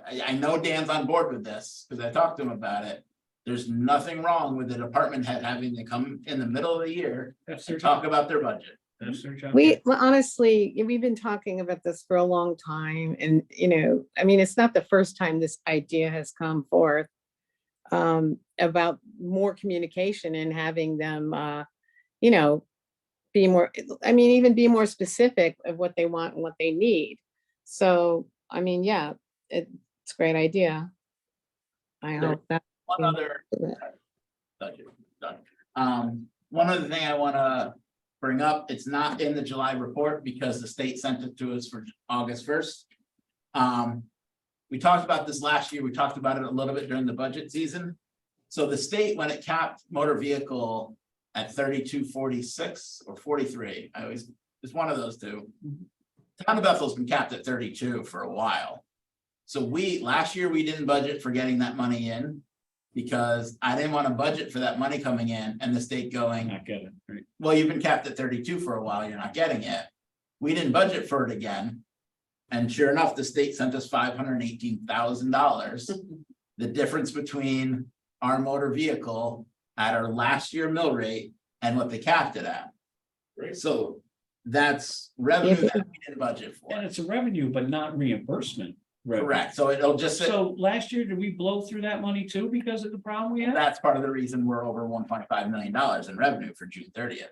I know Dan's on board with this because I talked to him about it. There's nothing wrong with the department head having to come in the middle of the year That's their and job. talk about their budget. That's their job. well, honestly, we've been talking about this for a long time and, you know, I mean, it's not the first time this idea has come forth. About more communication and having them, you know, be more, I mean, even be more specific of what they want and what they need. So, I mean, yeah, it's a great idea. I hope that. One other. Budget, done. One other thing I wanna bring up, it's not in the July report because the state sent it to us for August 1st. We talked about this last year, we talked about it a little bit during the budget season. So the state, when it capped motor vehicle at 3246 or 43, it's one of those two. Town of Bethel's been capped at 32 for a while. So last year, we didn't budget for getting that money in. Because I didn't want to budget for that money coming in and the state going, Not get it, right? well, you've been capped at 32 for a while, you're not getting it. We didn't budget for it again. And sure enough, the state sent us $518,000. The difference between our motor vehicle at our last year mill rate and what they capped it at. Right. So that's revenue that we didn't budget And for. it's a revenue, but not reimbursement. revenue. Correct, so it'll just, So last year, did we blow through that money too because of the problem we had? that's part of the reason we're over $1.5 million in revenue for June 30th.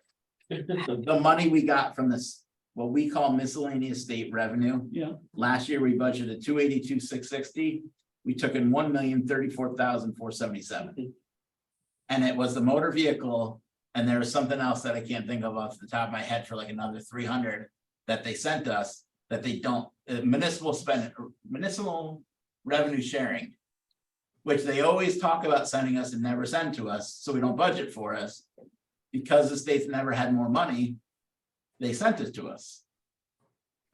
The money we got from this, what we call miscellaneous state revenue. Yeah. Last year, we budgeted 282,660. We took in 1,034,477. And it was the motor vehicle, and there was something else that I can't think of off the top of my head for like another 300 that they sent us that they don't, municipal revenue sharing. Which they always talk about sending us and never send to us, so we don't budget for us. Because the state's never had more money, they sent it to us.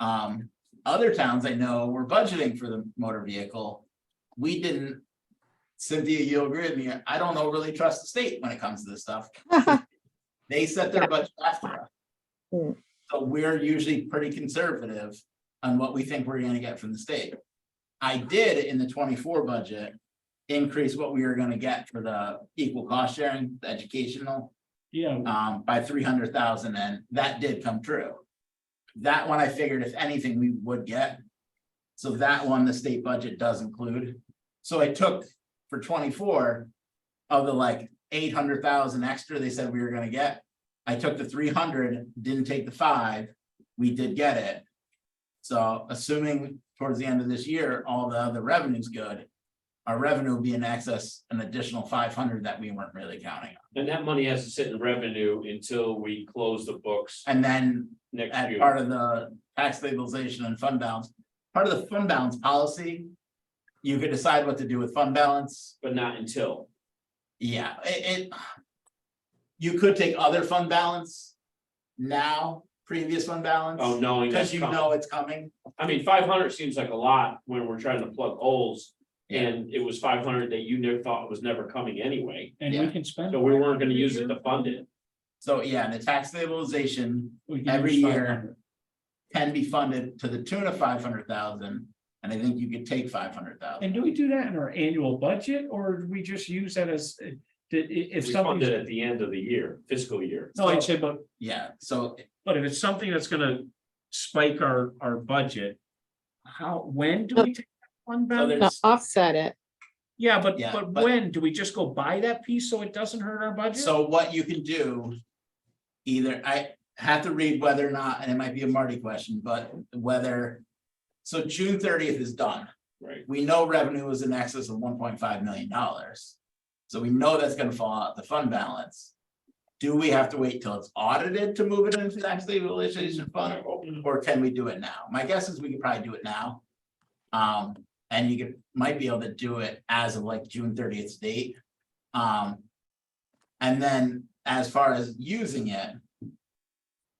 Other towns I know were budgeting for the motor vehicle. We didn't. Cynthia, you'll agree with me, I don't overly trust the state when it comes to this stuff. They set their budget after us. Hmm. So we're usually pretty conservative on what we think we're gonna get from the state. I did in the 24 budget. Increase what we were gonna get for the equal cost sharing, the educational, Yeah, by 300,000, and that did come true. That one I figured if anything, we would get. So that one, the state budget does include. So I took for 24 of the like 800,000 extra they said we were gonna get. I took the 300, didn't take the 5, we did get it. So assuming towards the end of this year, all the other revenue's good. Our revenue will be in excess, an additional 500 that we weren't really counting on. And that money has to sit in revenue until we close the books And then next as year. part of the tax stabilization and fund balance, part of the fund balance policy. You could decide what to do with fund balance. But not until. Yeah, you could take other fund balance now, previous fund balance. Oh, knowing Because that's you coming. know it's coming. I mean, 500 seems like a lot when we're trying to plug holes. Yeah. And it was 500 that you never thought was never coming anyway. and we can spend. So we weren't gonna use it to fund it. So yeah, the tax stabilization We can every use year. 500. can be funded to the tune of 500,000. And I think you could take 500,000. And do we do that in our annual budget, or do we just use that as, if We fund it something? at the end of the year, fiscal year. No, I'd say, but Yeah, so if it's something that's gonna spike our budget. When do we take that fund So balance? To there's- offset it. Yeah, but Yeah, but- when, do we just go buy that piece so it doesn't hurt our budget? So what you can do. Either I have to read whether or not, and it might be a Marty question, but whether. So June 30th is done. Right. We know revenue was in excess of $1.5 million. So we know that's gonna fall out the fund balance. Do we have to wait till it's audited to move it into the tax stabilization fund, or can we do it now? My guess is we could probably do it now. And you might be able to do it as of like June 30th date. And then as far as using it.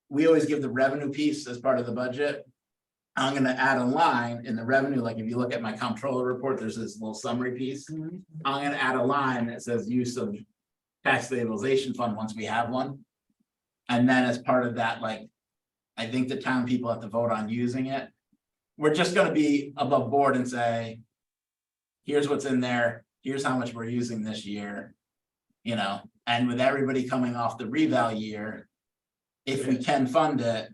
We always give the revenue piece as part of the budget. I'm gonna add a line in the revenue, like if you look at my comptroller report, there's this little summary piece. I'm gonna add a line that says use of tax stabilization fund once we have one. And then as part of that, like, I think the town people have to vote on using it. We're just gonna be above board and say. Here's what's in there, here's how much we're using this year. You know, and with everybody coming off the reval year. If we can fund it.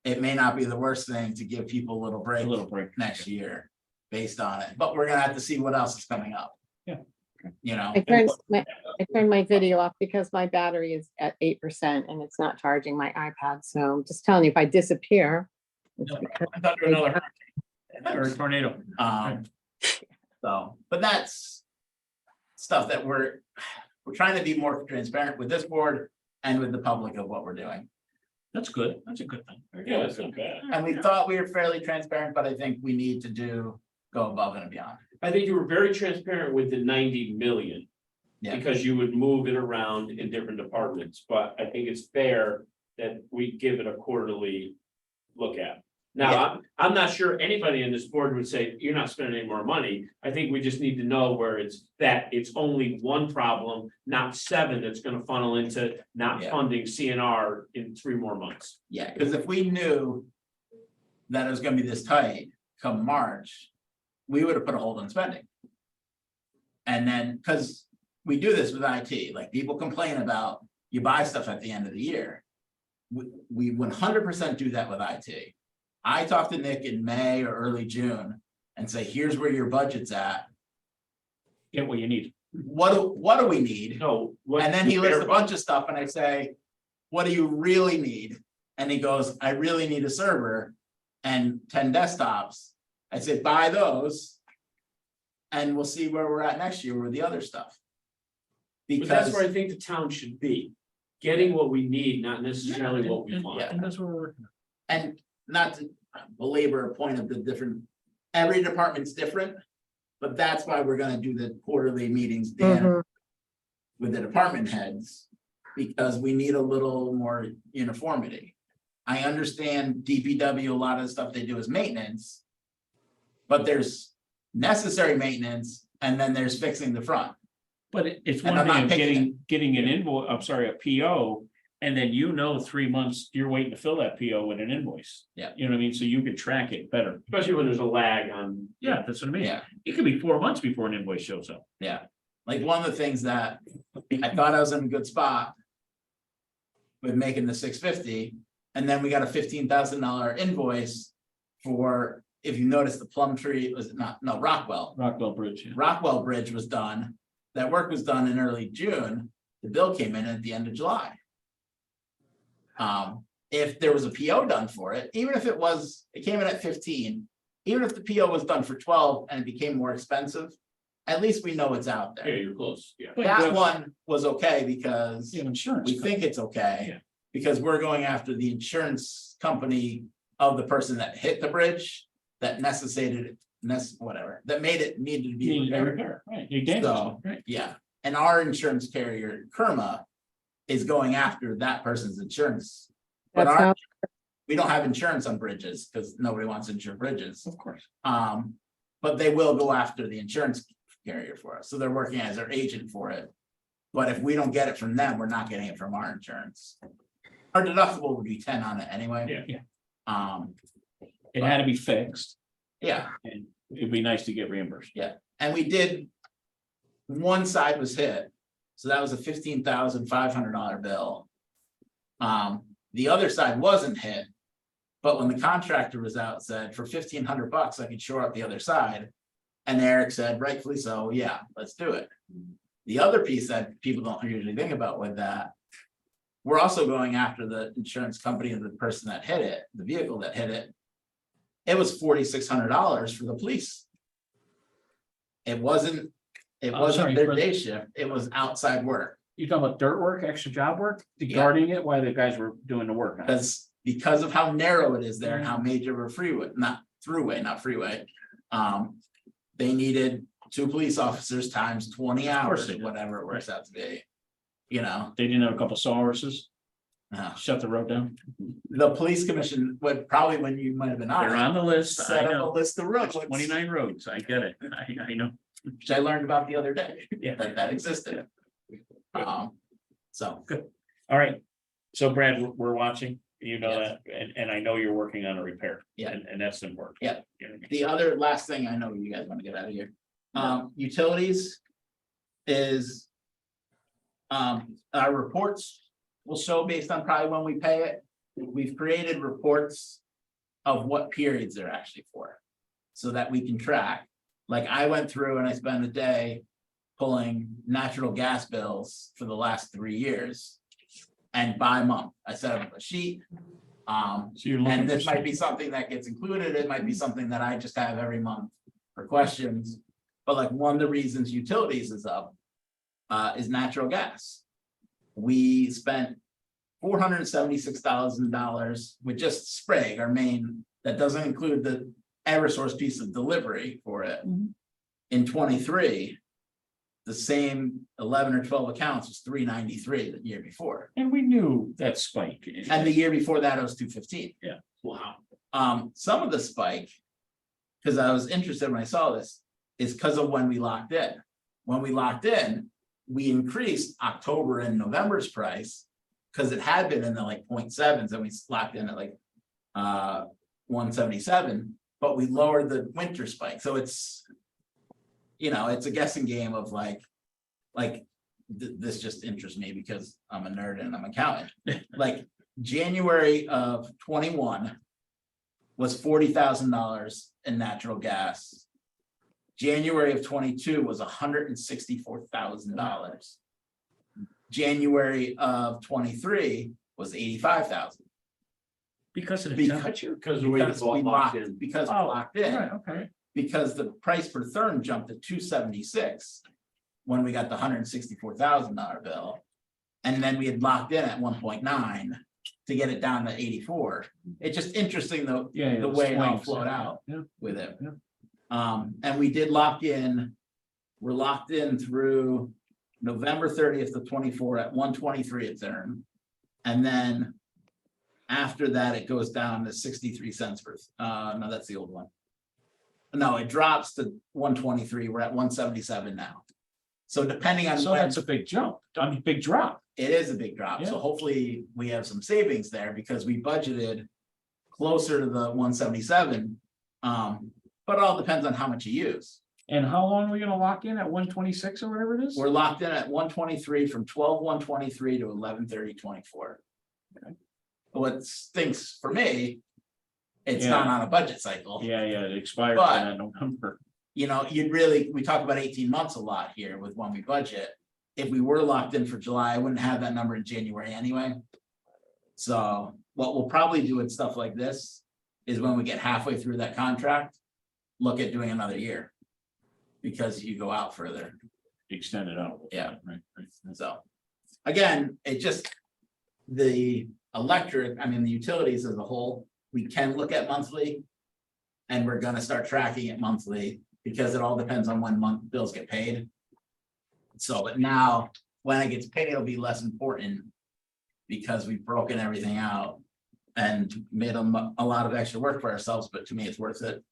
It may not be the worst thing to give people a little A break little break. next year. Based on it, but we're gonna have to see what else is coming up. Yeah. You know, I turned my video off because my battery is at 8% and it's not charging my iPad. So I'm just telling you, if I disappear. it's because- Under another hurricane or a tornado. So, but that's. Stuff that we're trying to be more transparent with this board and with the public of what we're doing. That's good. That's a good thing. Yeah, that's not bad. And we thought we were fairly transparent, but I think we need to go above and beyond. I think you were very transparent with the 90 million. Yeah. Because you would move it around in different departments, but I think it's fair that we give it a quarterly look at. Now, I'm not sure anybody in this board would say, you're not spending any more money. I think we just need to know where it's only one problem, not seven, that's gonna funnel into not Yeah. funding CNR in 3 more months. Yeah, because if we knew that it was gonna be this tight come March, we would have put a hold on spending. And then, because we do this with IT, like people complain about, you buy stuff at the end of the year. We 100% do that with IT. I talk to Nick in May or early June and say, here's where your budget's at. Get what you need. What do we need? No. what- And then he lists a bunch of stuff and I say, what do you really need? And he goes, I really need a server and 10 desktops. I said, buy those. And we'll see where we're at next year with the other stuff. But that's Because, where I think the town should be, getting what we need, not necessarily what we want. yeah. And that's what we're working on. and not to belabor a point of the different, every department's different. But that's why we're gonna do the quarterly meetings, Dan, Mhm. with the department heads. Because we need a little more uniformity. I understand DPW, a lot of the stuff they do is maintenance. But there's necessary maintenance and then there's fixing the front. But it's And one I'm thing not of picking getting an invoice, I'm sorry, a PO. And then 3 months, you're waiting to fill that PO with an invoice. Yeah. You know what I mean? So you could track it better. Especially when there's a lag on. Yeah, that's what I mean. Yeah. It could be 4 months before an invoice shows up. Yeah, like one of the things that I thought I was in a good spot. With making the 650, and then we got a $15,000 invoice for, if you notice, the Plumtree, was it not, no, Rockwell. Rockwell Bridge, yeah. Rockwell Bridge was done, that work was done in early June, the bill came in at the end of July. If there was a PO done for it, even if it came in at 15, even if the PO was done for 12 and it became more expensive. At least we know it's out Yeah, there. you're close, yeah. That one was okay because You have insurance. we think it's okay. Yeah. Because we're going after the insurance company of the person that hit the bridge, that necessitated, whatever, that made it needed to be You need a repaired. repair, right? You damaged So- it, right? Yeah, and our insurance carrier, Kerma, is going after that person's insurance. But That's our, how, we don't have insurance on bridges, because nobody wants to insure bridges. Of course. But they will go after the insurance carrier for us, so they're working as their agent for it. But if we don't get it from them, we're not getting it from our insurance. Our deductible would be 10 on it anyway. Yeah. It had to be fixed Yeah, and it'd be nice to get reimbursed. and we did. One side was hit, so that was a $15,500 bill. The other side wasn't hit. But when the contractor was out, said for $1,500, I could shore up the other side. And Eric said, rightfully so, yeah, let's do it. The other piece that people don't usually think about with that. We're also going after the insurance company of the person that hit it, the vehicle that hit it. It was $4,600 for the police. It wasn't Oh, sorry, their for- day shift, it was outside work. You talking about dirt work, extra job work, Yeah. guarding it while the guys were doing the work? on it? Because of how narrow it is there and how major of a freeway, not freeway. They needed 2 police officers times 20 Of course hours, they did. whatever it works out to be. You know, They didn't have a couple sawhorses, uh, shut the road down. the police commission would probably, when you might have been They're on, on the list. I set up a know. list of roads, There's 29 roads. I get it. I know. which I learned about the other day, Yeah. that existed. So, All right. So Brad, we're watching, you know Yes. that, and I know you're working on a repair. Yeah. And that's important. Yeah. You know what I mean? the other last thing I know you guys want to get out of here. Utilities is. Our reports will show based on probably when we pay it. We've created reports of what periods they're actually for. So that we can track. Like I went through and I spent a day pulling natural gas bills for the last 3 years. And by month, I set up a sheet. So you're looking. And this for might be something that gets included, it might be something that I just have every month for questions. But like one of the reasons utilities is up is natural gas. We spent $476,000 with just Sprague, our main, that doesn't include the Eversource piece of delivery for it. Mhm. In 23, the same 11 or 12 accounts was 393 the year before. And we knew that spike. And the year before that, it was 215. Wow. Some of the spike. Cause I was interested when I saw this, is because of when we locked in. When we locked in, we increased October and November's price. Cause it had been in the like 0.7s and we locked in at like 177, but we lowered the winter spike, so it's. You know, it's a guessing game of like this just interests me because I'm a nerd and I'm an accountant. Like January of 21 was $40,000 in natural gas. January of 22 was $164,000. January of 23 was 85,000. Because of the Because- temperature. Because the way it's all locked in. Because we Oh, locked in. Right, okay. Because the price per therm jumped to $276 when we got the $164,000 bill. And then we had locked in at 1.9 to get it down to 84. It's just interesting though, Yeah. the way it all swings. flowed out Yeah. with it. Yeah. And we did lock in, we're locked in through November 30th of 24 at 123 a therm. And then after that, it goes down to 63 cents per, no, that's the old one. No, it drops to 123. We're at 177 now. So depending on So when, that's a big jump, I mean, big drop. it is a big drop. So Yeah. hopefully we have some savings there because we budgeted closer to the 177. But it all depends on how much you use. And how long are we gonna lock in at 126 or whatever it is? We're locked in at 123 from 12/1/23 to 11/30/24. What stinks for me, it's not on a budget cycle. Yeah, it expired But- in November. You know, we talk about 18 months a lot here with when we budget. If we were locked in for July, I wouldn't have that number in January anyway. So what we'll probably do with stuff like this is when we get halfway through that contract, look at doing another year. Because you go out further, Extended out. Yeah. Right. so. Again, it just, the electric, I mean, the utilities as a whole, we can look at monthly. And we're gonna start tracking it monthly, because it all depends on when month bills get paid. So, but now, when it gets paid, it'll be less important. Because we've broken everything out. And made a lot of extra work for ourselves, but to me, it's worth it.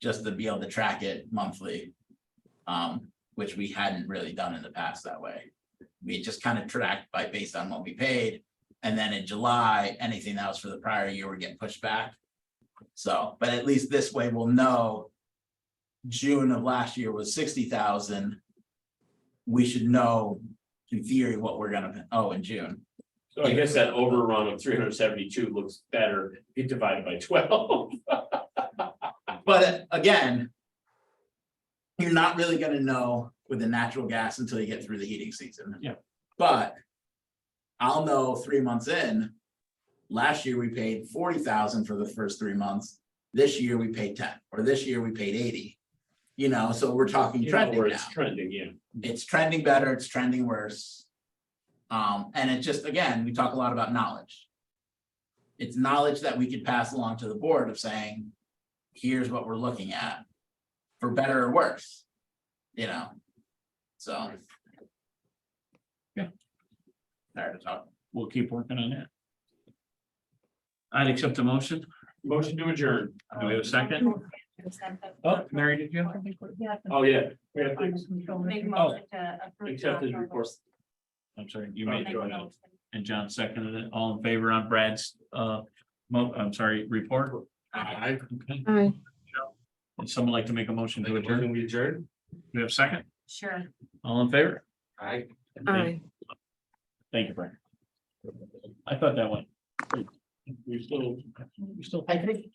Just to be able to track it monthly. Which we hadn't really done in the past that way. We just kind of tracked based on what we paid. And then in July, anything that was for the prior year, we're getting pushed back. So, but at least this way we'll know. June of last year was 60,000. We should know in theory what we're gonna owe in June. So I guess that overrun of 372 looks better, if you divide it by 12. But again. You're not really gonna know with the natural gas until you get through the heating season. Yeah. But. I'll know 3 months in. Last year we paid 40,000 for the first 3 months. This year we paid 10, or this year we paid 80. You know, so we're talking You know trending where now. it's trending, yeah. It's trending better, it's trending worse. And it just, again, we talk a lot about knowledge. It's knowledge that we could pass along to the board of saying, here's what we're looking at. For better or worse, you know, so. Yeah. Tired of talking. We'll keep working on that. I'd accept the motion. Motion to adjourn. Do we have a second? Oh, Mary, did you have something? Oh, yeah. We have things. Make a Oh. motion to approve. Accept his report. I'm sorry, you Make made a it, motion. and John seconded it. All in favor on Brad's, I'm sorry, report? I. Okay. Aye. Would someone like to make a motion to adjourn? We adjourn. Do we have a second? Sure. All in favor? Aye. Aye. Thank you, Brian. I thought that went. We still. I think